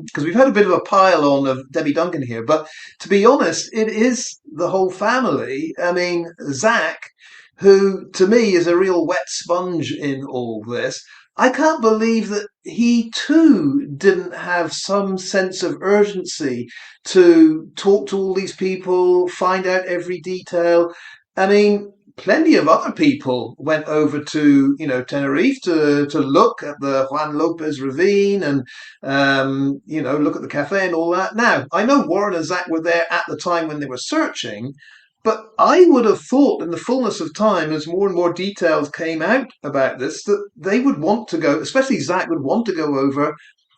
because we've had a bit of a pile on of Debbie Duncan here, but to be honest, it is the whole family. I mean, Zach, who to me is a real wet sponge in all this. I can't believe that he too didn't have some sense of urgency to talk to all these people, find out every detail. I mean, plenty of other people went over to, Tenerife to look at the Juan Lopez ravine and, look at the cafe and all that. Now, I know Warren and Zach were there at the time when they were searching, but I would have thought in the fullness of time, as more and more details came out about this, that they would want to go, especially Zach would want to go over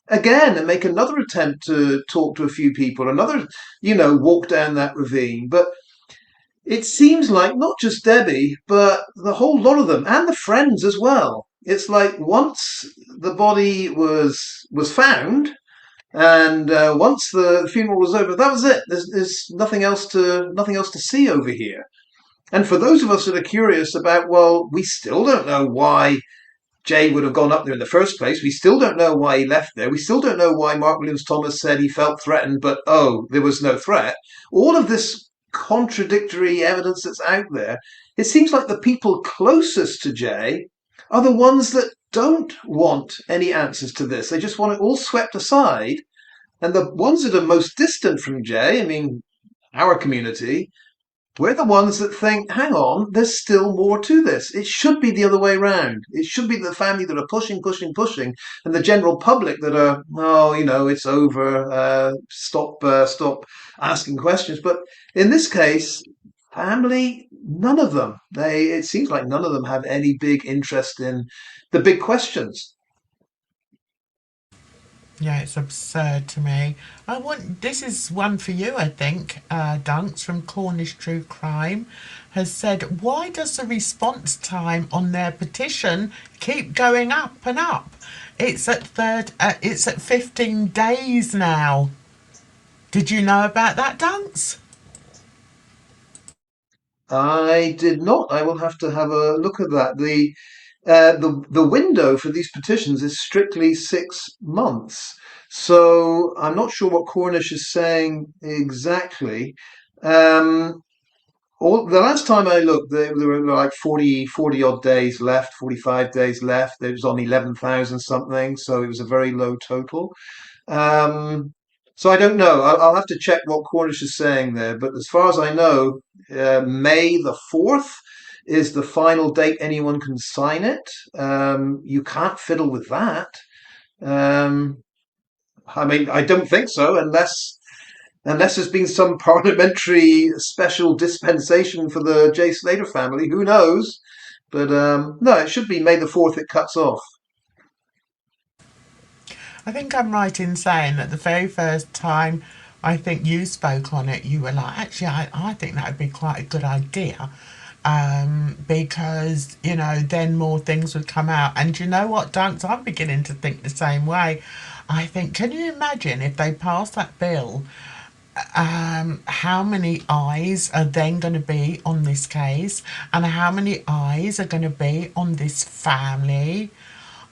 again and make another attempt to talk to a few people, another, walk down that ravine. But it seems like not just Debbie, but the whole lot of them and the friends as well. It's like once the body was found, and once the funeral was over, that was it. There's nothing else to see over here. And for those of us that are curious about, well, we still don't know why Jay would have gone up there in the first place. We still don't know why he left there. We still don't know why Mark Williams Thomas said he felt threatened, but oh, there was no threat. All of this contradictory evidence that's out there, it seems like the people closest to Jay are the ones that don't want any answers to this. They just want it all swept aside. And the ones that are most distant from Jay, I mean, our community, we're the ones that think, hang on, there's still more to this. It should be the other way round. It should be the family that are pushing, pushing, pushing, and the general public that are, oh, it's over. Stop asking questions. But in this case, family, none of them. It seems like none of them have any big interest in the big questions. Yeah, it's absurd to me. This is one for you, I think. Dunks from Cornish True Crime has said, why does the response time on their petition keep going up and up? It's at 15 days now. Did you know about that, Dunks? I did not. I will have to have a look at that. The window for these petitions is strictly 6 months. So I'm not sure what Cornish is saying exactly. Um, the last time I looked, there were like 40 odd days left, 45 days left. There was on 11,000 something, so it was a very low total. Um, so I don't know. I'll have to check what Cornish is saying there. But as far as I know, May the 4th is the final date anyone can sign it. You can't fiddle with that. Um, I mean, I don't think so, unless there's been some parliamentary special dispensation for the J. Slater family. Who knows? But no, it should be May the 4th it cuts off. I think I'm right in saying that the very first time I think you spoke on it, you were like, actually, I think that would be quite a good idea. Because, then more things would come out. And you know what, Dunks? I'm beginning to think the same way. I think, can you imagine if they passed that bill, how many eyes are then going to be on this case and how many eyes are going to be on this family?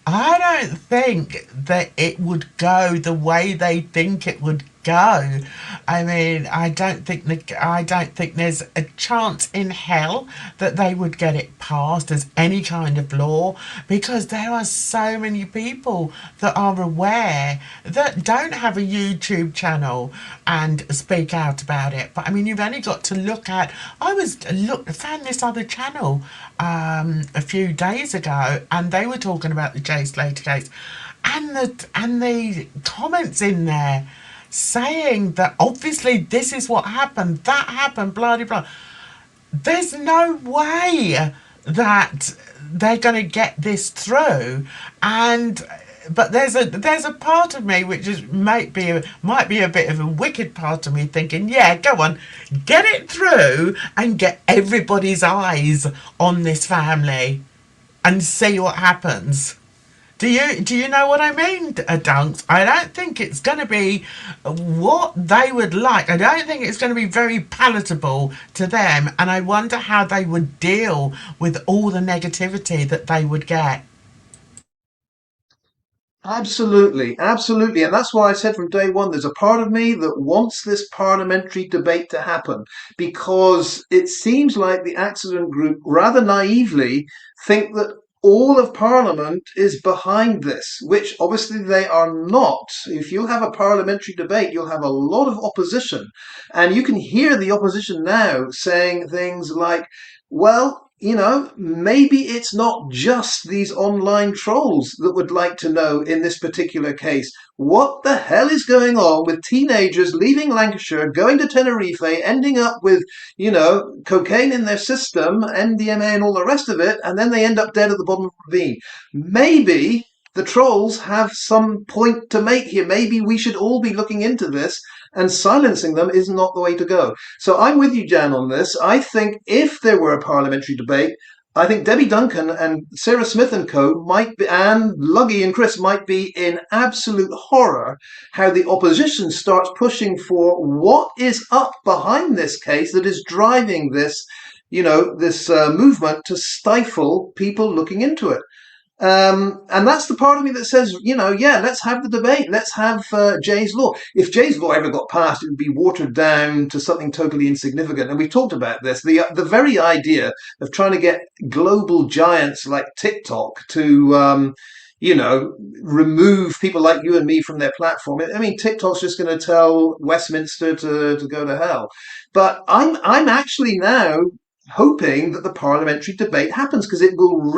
I don't think that it would go the way they think it would go. I mean, I don't think there's a chance in hell that they would get it passed as any kind of law, because there are so many people that are aware that don't have a YouTube channel and speak out about it. But I mean, you've only got to look at. Found this other channel a few days ago, and they were talking about the Jay Slater case, and the comments in there saying that obviously this is what happened, that happened, blah blah blah. There's no way that they're going to get this through, and but there's a part of me which might be a bit of a wicked part of me thinking, yeah, go on, get it through and get everybody's eyes on this family and see what happens. Do you know what I mean, Dunks? I don't think it's going to be what they would like. I don't think it's going to be very palatable to them, and I wonder how they would deal with all the negativity that they would get. Absolutely, absolutely. And that's why I said from day one, there's a part of me that wants this parliamentary debate to happen, because it seems like the accident group rather naively think that all of Parliament is behind this, which obviously they are not. If you have a parliamentary debate, you'll have a lot of opposition. And you can hear the opposition now saying things like, well, maybe it's not just these online trolls that would like to know in this particular case what the hell is going on with teenagers leaving Lancashire, going to Tenerife, ending up with, cocaine in their system, MDMA and all the rest of it, and then they end up dead at the bottom of the ravine. Maybe the trolls have some point to make here. Maybe we should all be looking into this, and silencing them is not the way to go. So I'm with you, Jan, on this. I think if there were a parliamentary debate, I think Debbie Duncan and Sarah Smith and co might be, and Luggy and Chris might be in absolute horror how the opposition starts pushing for what is up behind this case that is driving this, this movement to stifle people looking into it. And that's the part of me that says, yeah, let's have the debate. Let's have Jay's Law. If Jay's Law ever got passed, it would be watered down to something totally insignificant. And we've talked about this. The very idea of trying to get global giants like TikTok to, remove people like you and me from their platform. I mean, TikTok's just going to tell Westminster to go to hell. But I'm actually now hoping that the parliamentary debate happens because it'll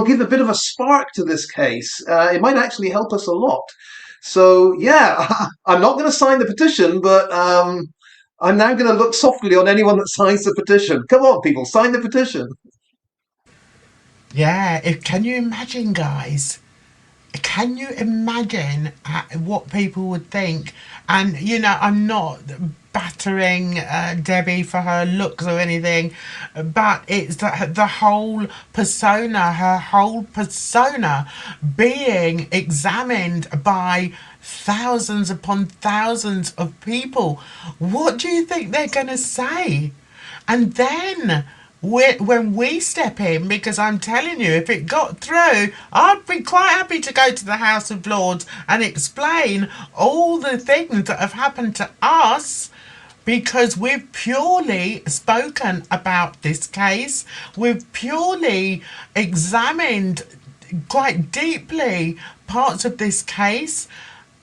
give a bit of a spark to this case. It might actually help us a lot. So yeah, I'm not going to sign the petition, but I'm now going to look softly on anyone that signs the petition. Come on, people, sign the petition. Yeah, can you imagine, guys? Can you imagine what people would think? And I'm not battering Debbie for her looks or anything, but it's the whole persona, her whole persona being examined by thousands upon thousands of people. What do you think they're going to say? And then when we step in, because I'm telling you, if it got through, I'd be quite happy to go to the House of Lords and explain all the things that have happened to us, because we've purely spoken about this case. We've purely examined quite deeply parts of this case,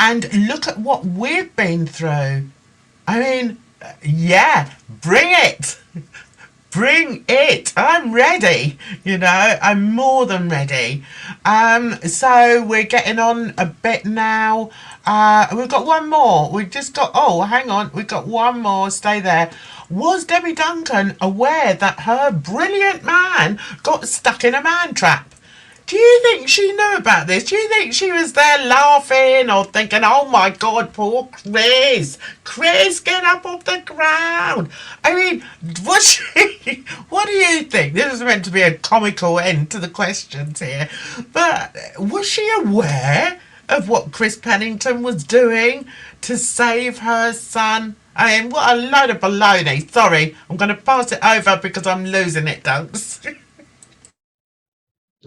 and look at what we've been through. I mean, yeah, bring it. Bring it. I'm ready. I'm more than ready. So we're getting on a bit now. We've got one more. We've just got, oh, hang on. We've got one more. Stay there. Was Debbie Duncan aware that her brilliant man got stuck in a man trap? Do you think she knew about this? Do you think she was there laughing or thinking, oh my God, poor Chris? Chris, get up off the ground. I mean, was she, what do you think? This is meant to be a comical end to the questions here. But was she aware of what Chris Pennington was doing to save her son? I mean, what a load of baloney. Sorry, I'm going to pass it over because I'm losing it, Dunks.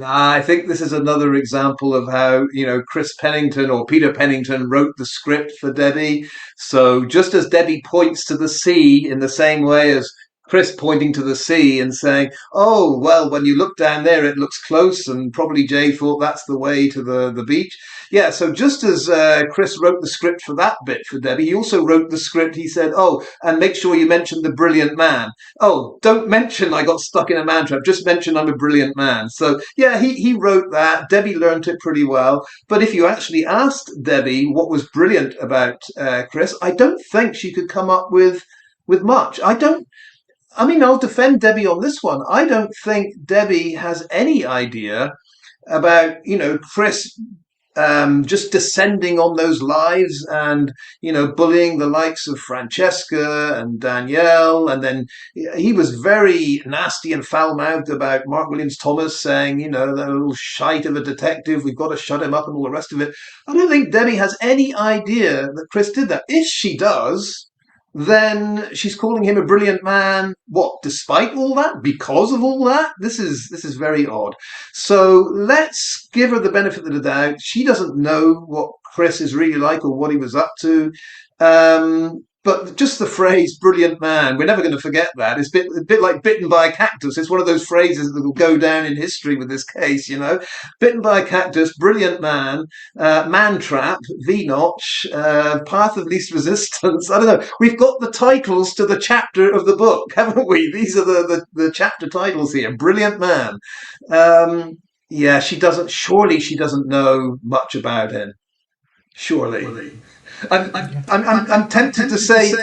I think this is another example of how, Chris Pennington or Peter Pennington wrote the script for Debbie. So just as Debbie points to the sea in the same way as Chris pointing to the sea and saying, oh, well, when you look down there, it looks close. And probably Jay thought that's the way to the beach. Yeah, so just as Chris wrote the script for that bit for Debbie, he also wrote the script. He said, oh, and make sure you mention the brilliant man. Oh, don't mention I got stuck in a man trap. Just mention I'm a brilliant man. So, yeah, he wrote that. Debbie learnt it pretty well. But if you actually asked Debbie what was brilliant about Chris, I don't think she could come up with much. I mean, I'll defend Debbie on this one. I don't think Debbie has any idea about, Chris just descending on those lives and, bullying the likes of Francesca and Danielle. And then he was very nasty and foul-mouthed about Mark Williams Thomas, saying, that little shite of a detective, we've got to shut him up and all the rest of it. I don't think Debbie has any idea that Chris did that. If she does, then she's calling him a brilliant man. What, despite all that? Because of all that? This is very odd. So let's give her the benefit of the doubt. She doesn't know what Chris is really like or what he was up to. But just the phrase "brilliant man," we're never going to forget that. It's a bit like "bitten by a cactus." It's one of those phrases that will go down in history with this case. Bitten by a cactus, brilliant man, man trap, V-notch, path of least resistance. I don't know. We've got the titles to the chapter of the book, haven't we? These are the chapter titles here. Brilliant man. Yeah, she doesn't. Surely she doesn't know much about him. Surely. I'm tempted to say,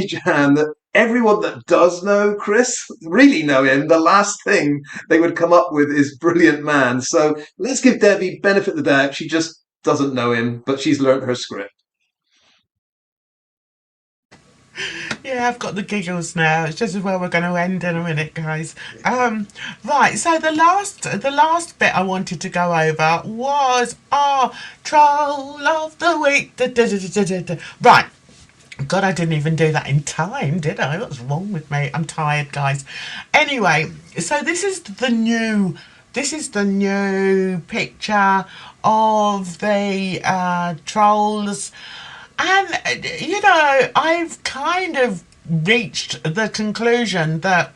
Jan, that everyone that does know Chris, really know him, the last thing they would come up with is brilliant man. So let's give Debbie benefit of the doubt. She just doesn't know him, but she's learnt her script. Yeah, I've got the giggles now. It's just as well we're going to end in a minute, guys. Right. So the last bit I wanted to go over was our troll of the week. Right. God, I didn't even do that in time, did I? What's wrong with me? I'm tired, guys. Anyway, so this is the new picture of the trolls, and I've kind of reached the conclusion that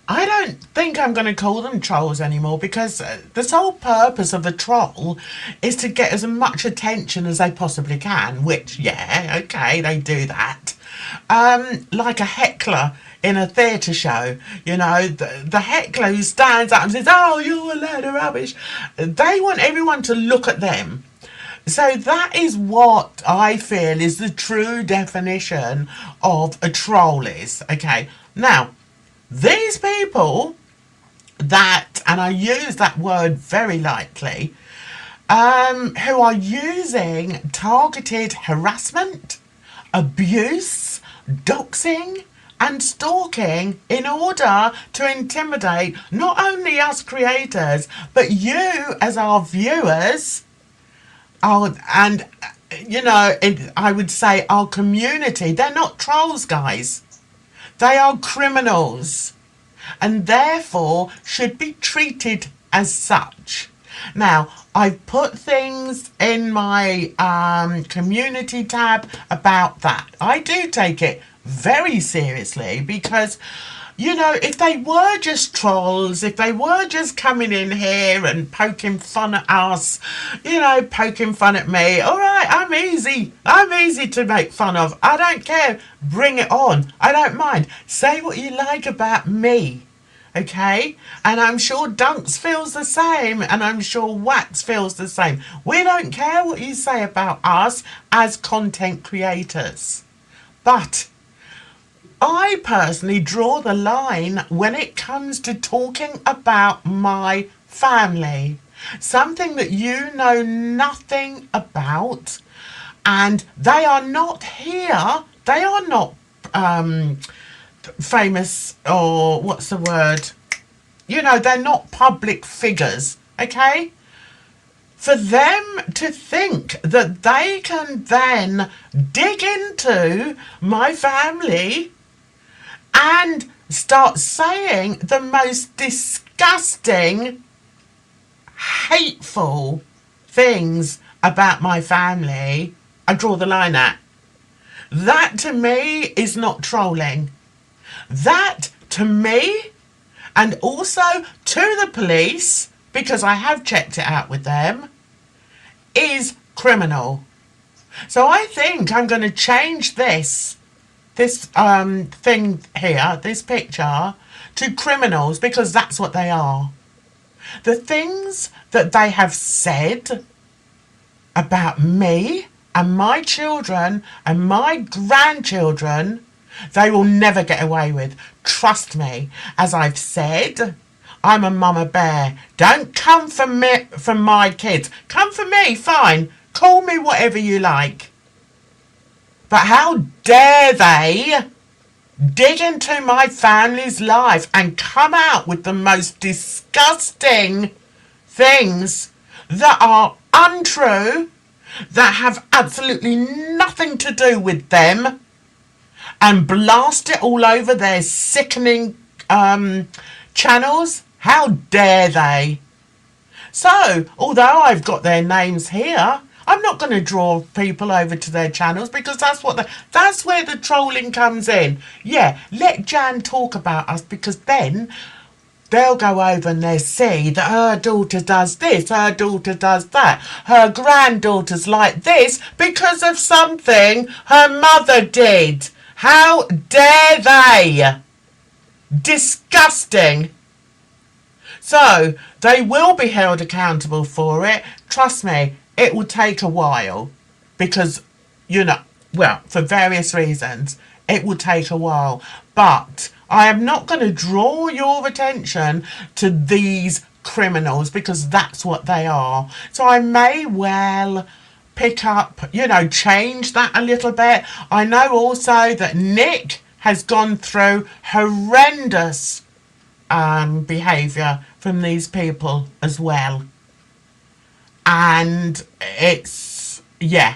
I don't think I'm going to call them trolls anymore, because the sole purpose of a troll is to get as much attention as they possibly can, which, yeah, okay, they do that. Like a heckler in a theatre show, the heckler who stands up and says, "Oh, you're a load of rubbish." They want everyone to look at them. So that is what I feel is the true definition of a troll is. Okay, now, these people that, and I use that word very lightly, who are using targeted harassment, abuse, doxing, and stalking in order to intimidate not only us creators, but you as our viewers, and I would say our community. They're not trolls, guys. They are criminals, and therefore should be treated as such. Now, I've put things in my community tab about that. I do take it very seriously, because if they were just trolls, if they were just coming in here and poking fun at us, poking fun at me, all right, I'm easy to make fun of. I don't care. Bring it on. I don't mind. Say what you like about me. Okay? And I'm sure Dunks feels the same, and I'm sure Wax feels the same. We don't care what you say about us as content creators. But I personally draw the line when it comes to talking about my family. Something that you know nothing about, and they are not here. They are not famous, or what's the word? They're not public figures, okay? For them to think that they can then dig into my family and start saying the most disgusting, hateful things about my family, I draw the line at. That to me is not trolling. That to me, and also to the police, because I have checked it out with them, is criminal. So I think I'm going to change this thing here, this picture, to criminals, because that's what they are. The things that they have said about me and my children and my grandchildren, they will never get away with. Trust me. As I've said, I'm a mama bear. Don't come for me, for my kids. Come for me, fine. Call me whatever you like. But how dare they dig into my family's life and come out with the most disgusting things that are untrue, that have absolutely nothing to do with them, and blast it all over their sickening channels? How dare they? So, although I've got their names here, I'm not going to draw people over to their channels, because that's where the trolling comes in. Yeah, let Jan talk about us, because then they'll go over and they'll see that her daughter does this, her daughter does that, her granddaughter's like this because of something her mother did. How dare they? Disgusting. So, they will be held accountable for it. Trust me, it will take a while, because, for various reasons, it will take a while. But I am not going to draw your attention to these criminals, because that's what they are. So I may well pick up, change that a little bit. I know also that Nick has gone through horrendous behaviour from these people as well. And it's, yeah.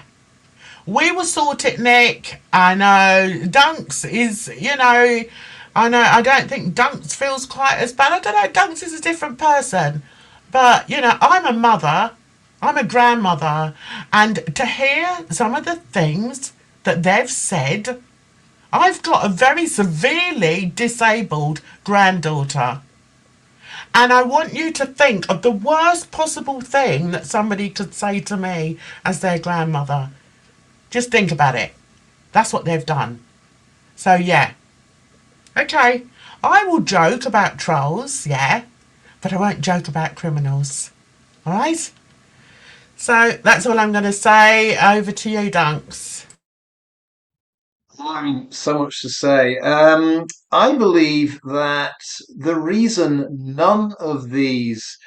We will sort it, Nick. I know Dunks is, I don't think Dunks feels quite as bad. I don't know, Dunks is a different person. But, I'm a mother, I'm a grandmother, and to hear some of the things that they've said, I've got a very severely disabled granddaughter. And I want you to think of the worst possible thing that somebody could say to me as their grandmother. Just think about it. That's what they've done. So, yeah. Okay. I will joke about trolls, yeah, but I won't joke about criminals. All right? So, that's all I'm going to say. Over to you, Dunks. So much to say. I believe that the reason none of these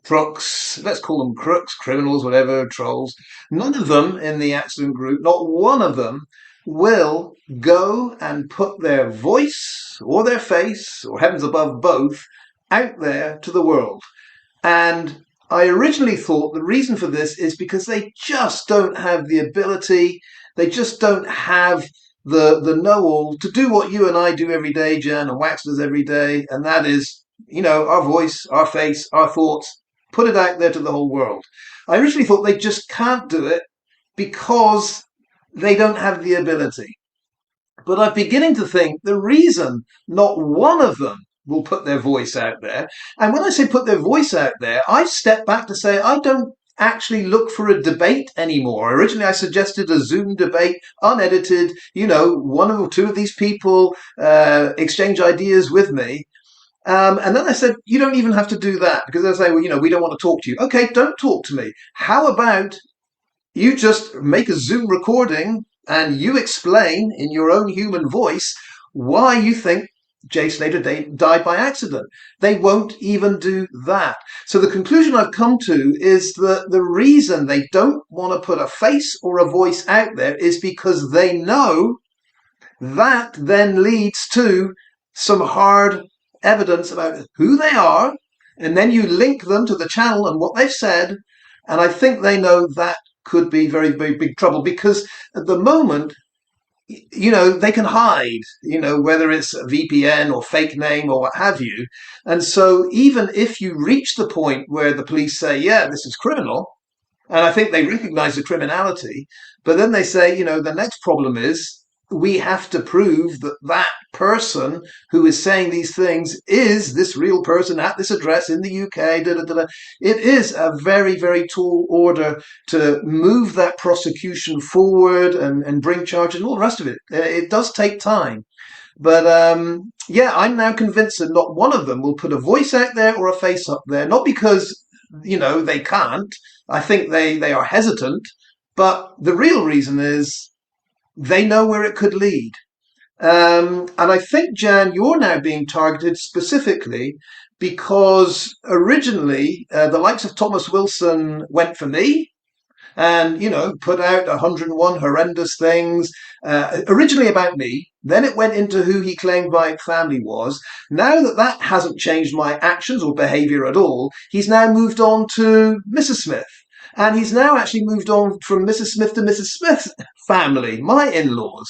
crooks, let's call them crooks, criminals, whatever, trolls, none of them in the accident group, not one of them, will go and put their voice or their face, or heavens above both, out there to the world. And I originally thought the reason for this is because they just don't have the ability, they just don't have the know-all to do what you and I do every day, Jan, and Wax does every day, and that is, our voice, our face, our thoughts, put it out there to the whole world. I originally thought they just can't do it because they don't have the ability. But I'm beginning to think the reason not one of them will put their voice out there, and when I say put their voice out there, I step back to say I don't actually look for a debate anymore. Originally, I suggested a Zoom debate, unedited, one or two of these people exchange ideas with me. And then I said, you don't even have to do that because they say, well, we don't want to talk to you. Okay, don't talk to me. How about you just make a Zoom recording and you explain in your own human voice why you think Jay Slater died by accident. They won't even do that. So the conclusion I've come to is that the reason they don't want to put a face or a voice out there is because they know that then leads to some hard evidence about who they are, and then you link them to the channel and what they've said, and I think they know that could be very, very big trouble because at the moment, they can hide, whether it's a VPN or fake name or what have you. And so even if you reach the point where the police say, yeah, this is criminal, and I think they recognize the criminality, but then they say, the next problem is we have to prove that that person who is saying these things is this real person at this address in the UK. Da, da, da, da. It is a very, very tall order to move that prosecution forward and bring charges and all the rest of it. It does take time. But I'm now convinced that not one of them will put a voice out there or a face up there, not because, they can't. I think they are hesitant. But the real reason is they know where it could lead. And I think, Jan, you're now being targeted specifically because originally the likes of Thomas Wilson went for me and, put out 101 horrendous things, originally about me. Then it went into who he claimed my family was. Now that hasn't changed my actions or behavior at all, he's now moved on to Mrs. Smith. And he's now actually moved on from Mrs. Smith to Mrs. Smith's family, my in-laws.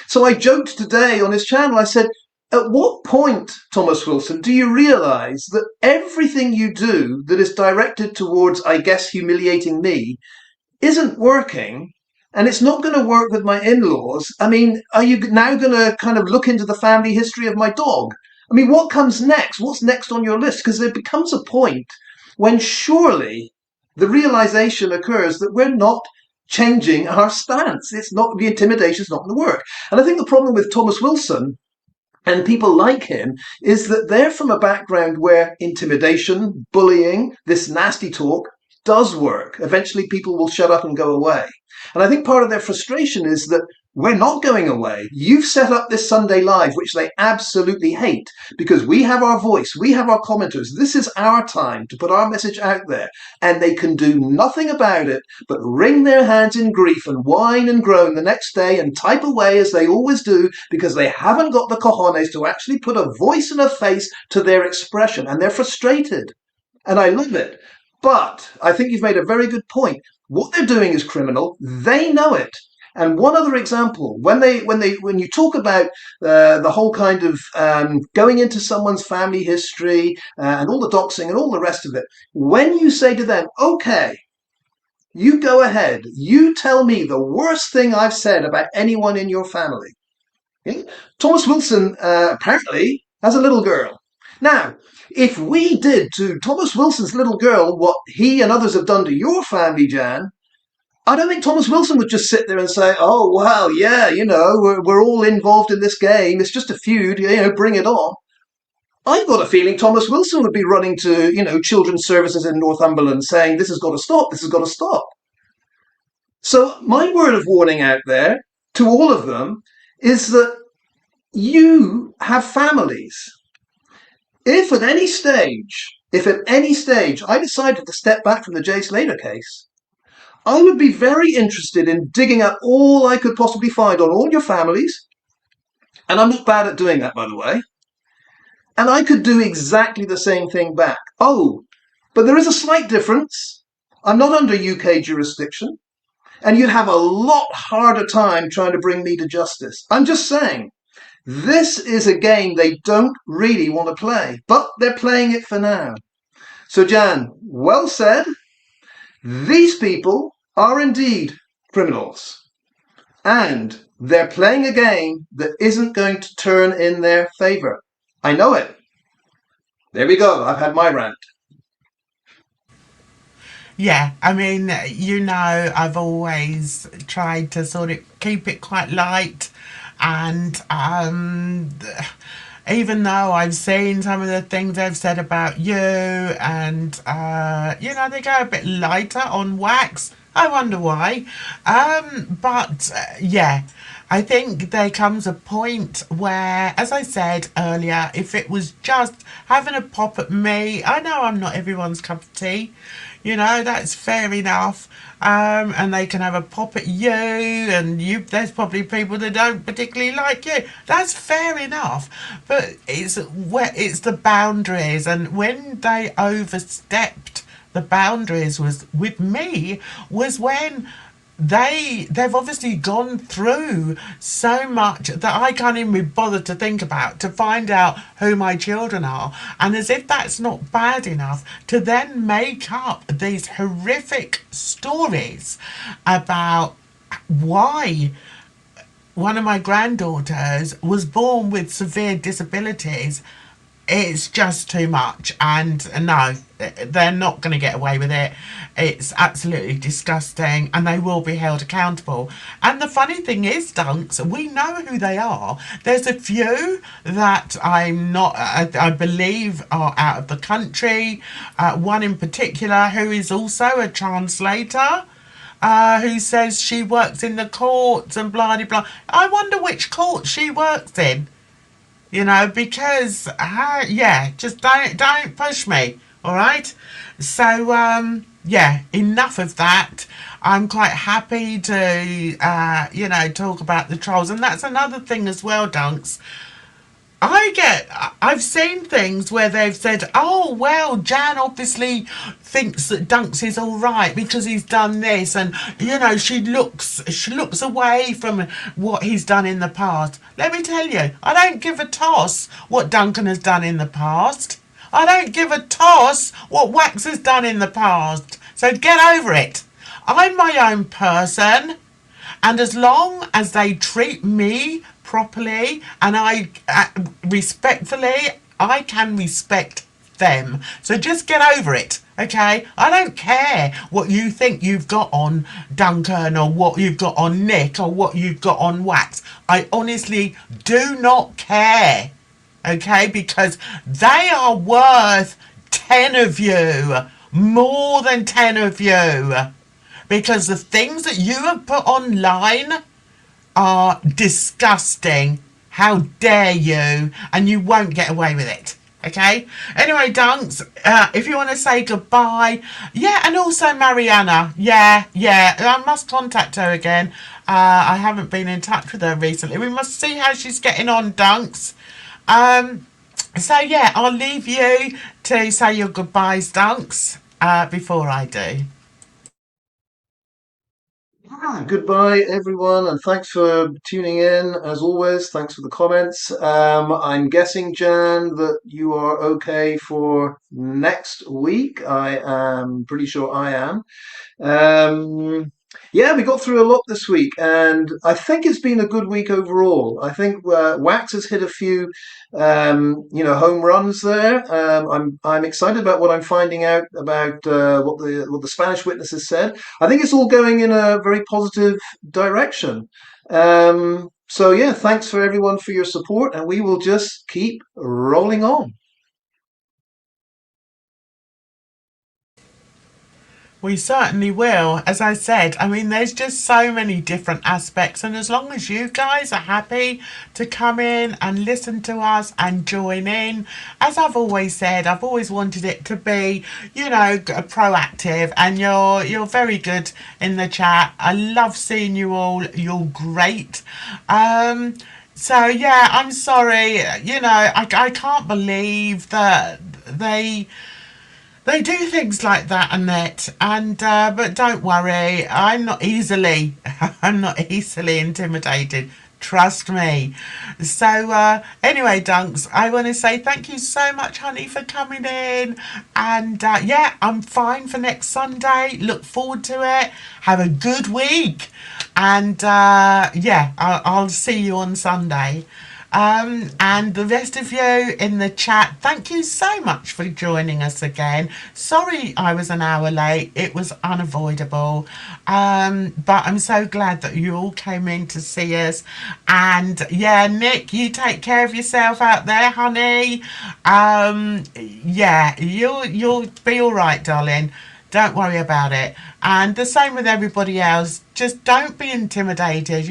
So I joked today on his channel, I said, at what point, Thomas Wilson, do you realize that everything you do that is directed towards, I guess, humiliating me isn't working? And it's not going to work with my in-laws. I mean, are you now going to kind of look into the family history of my dog? I mean, what comes next? What's next on your list? Because there becomes a point when surely the realization occurs that we're not changing our stance. It's not, the intimidation's not going to work. And I think the problem with Thomas Wilson and people like him is that they're from a background where intimidation, bullying, this nasty talk does work. Eventually people will shut up and go away. And I think part of their frustration is that we're not going away. You've set up this Sunday Live, which they absolutely hate, because we have our voice, we have our commenters. This is our time to put our message out there, and they can do nothing about it but wring their hands in grief and whine and groan the next day and type away as they always do, because they haven't got the cojones to actually put a voice and a face to their expression, and they're frustrated. And I love it. But I think you've made a very good point. What they're doing is criminal. They know it. And one other example, when you talk about the whole kind of going into someone's family history and all the doxing and all the rest of it, when you say to them, okay, you go ahead, you tell me the worst thing I've said about anyone in your family. Okay? Thomas Wilson apparently has a little girl. Now, if we did to Thomas Wilson's little girl what he and others have done to your family, Jan, I don't think Thomas Wilson would just sit there and say, oh, well, yeah, we're all involved in this game. It's just a feud, bring it on. I've got a feeling Thomas Wilson would be running to, children's services in Northumberland saying, this has got to stop, this has got to stop. So my word of warning out there to all of them is that you have families. If at any stage I decided to step back from the Jay Slater case, I would be very interested in digging up all I could possibly find on all your families. And I'm not bad at doing that, by the way. And I could do exactly the same thing back. Oh, but there is a slight difference. I'm not under UK jurisdiction. And you'd have a lot harder time trying to bring me to justice. I'm just saying, this is a game they don't really want to play, but they're playing it for now. So, Jan, well said. These people are indeed criminals, and they're playing a game that isn't going to turn in their favour. I know it. There we go. I've had my rant. Yeah, I mean, I've always tried to sort of keep it quite light, and even though I've seen some of the things they've said about you, and they go a bit lighter on wax. I wonder why. But yeah, I think there comes a point where, as I said earlier, if it was just having a pop at me, I know I'm not everyone's cup of tea. That's fair enough. And they can have a pop at you, and there's probably people that don't particularly like you. That's fair enough. But it's the boundaries, and when they overstepped the boundaries was with me was when they've obviously gone through so much that I can't even be bothered to think about to find out who my children are, and as if that's not bad enough to then make up these horrific stories about why one of my granddaughters was born with severe disabilities. It's just too much, and no, they're not going to get away with it. It's absolutely disgusting, and they will be held accountable. And the funny thing is, Dunks, we know who they are. There's a few that I believe are out of the country. One in particular who is also a translator. Who says she works in the courts and blah blah blah. I wonder which court she works in. Because just don't push me, all right? So enough of that. I'm quite happy to talk about the trolls, and that's another thing as well, Dunks. I've seen things where they've said, oh, well, Jan obviously thinks that Dunks is all right because he's done this, and, she looks away from what he's done in the past. Let me tell you, I don't give a toss what Duncan has done in the past. I don't give a toss what Wax has done in the past. So get over it. I'm my own person, and as long as they treat me properly and I respectfully, I can respect them. So just get over it, okay? I don't care what you think you've got on Duncan, or what you've got on Nick, or what you've got on Wax. I honestly do not care, okay? Because they are worth 10 of you, more than 10 of you. Because the things that you have put online are disgusting. How dare you? And you won't get away with it. Okay. Anyway, Dunks, if you want to say goodbye, yeah, and also Mariana, yeah, I must contact her again. I haven't been in touch with her recently. We must see how she's getting on, Dunks. So yeah, I'll leave you to say your goodbyes, Dunks, before I do. Goodbye, everyone, and thanks for tuning in. As always, thanks for the comments. I'm guessing, Jan, that you are okay for next week. I am pretty sure I am. Um, yeah, we got through a lot this week, and I think it's been a good week overall. I think Wax has hit a few, home runs there. I'm excited about what I'm finding out about what the Spanish witnesses said. I think it's all going in a very positive direction. So yeah, thanks for everyone for your support, and we will just keep rolling on. We certainly will. As I said, I mean, there's just so many different aspects, and as long as you guys are happy to come in and listen to us and join in, as I've always said, I've always wanted it to be, proactive, and you're very good in the chat. I love seeing you all. You're great. So yeah, I'm sorry. I can't believe that they do things like that, Annette, and but don't worry, I'm not easily intimidated. Trust me. So anyway, Dunks, I want to say thank you so much, honey, for coming in, and yeah, I'm fine for next Sunday. Look forward to it. Have a good week, and yeah, I'll see you on Sunday. And the rest of you in the chat, thank you so much for joining us again. Sorry I was an hour late, it was unavoidable. But I'm so glad that you all came in to see us. And yeah, Nick, you take care of yourself out there, honey. Yeah, you'll be all right, darling. Don't worry about it. And the same with everybody else. Just don't be intimidated,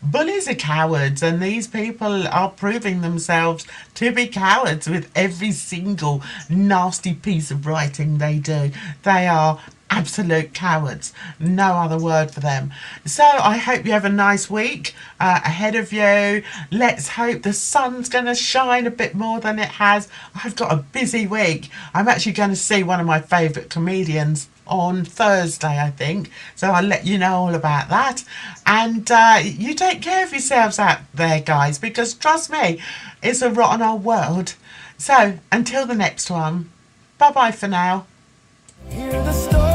Bullies are cowards, and these people are proving themselves to be cowards with every single nasty piece of writing they do. They are absolute cowards. No other word for them. So I hope you have a nice week ahead of you. Let's hope the sun's going to shine a bit more than it has. I've got a busy week. I'm actually going to see one of my favourite comedians on Thursday, I think. So I'll let you know all about that. And you take care of yourselves out there, guys, because trust me, it's a rotten old world. So until the next one, bye bye for now. Hear the story.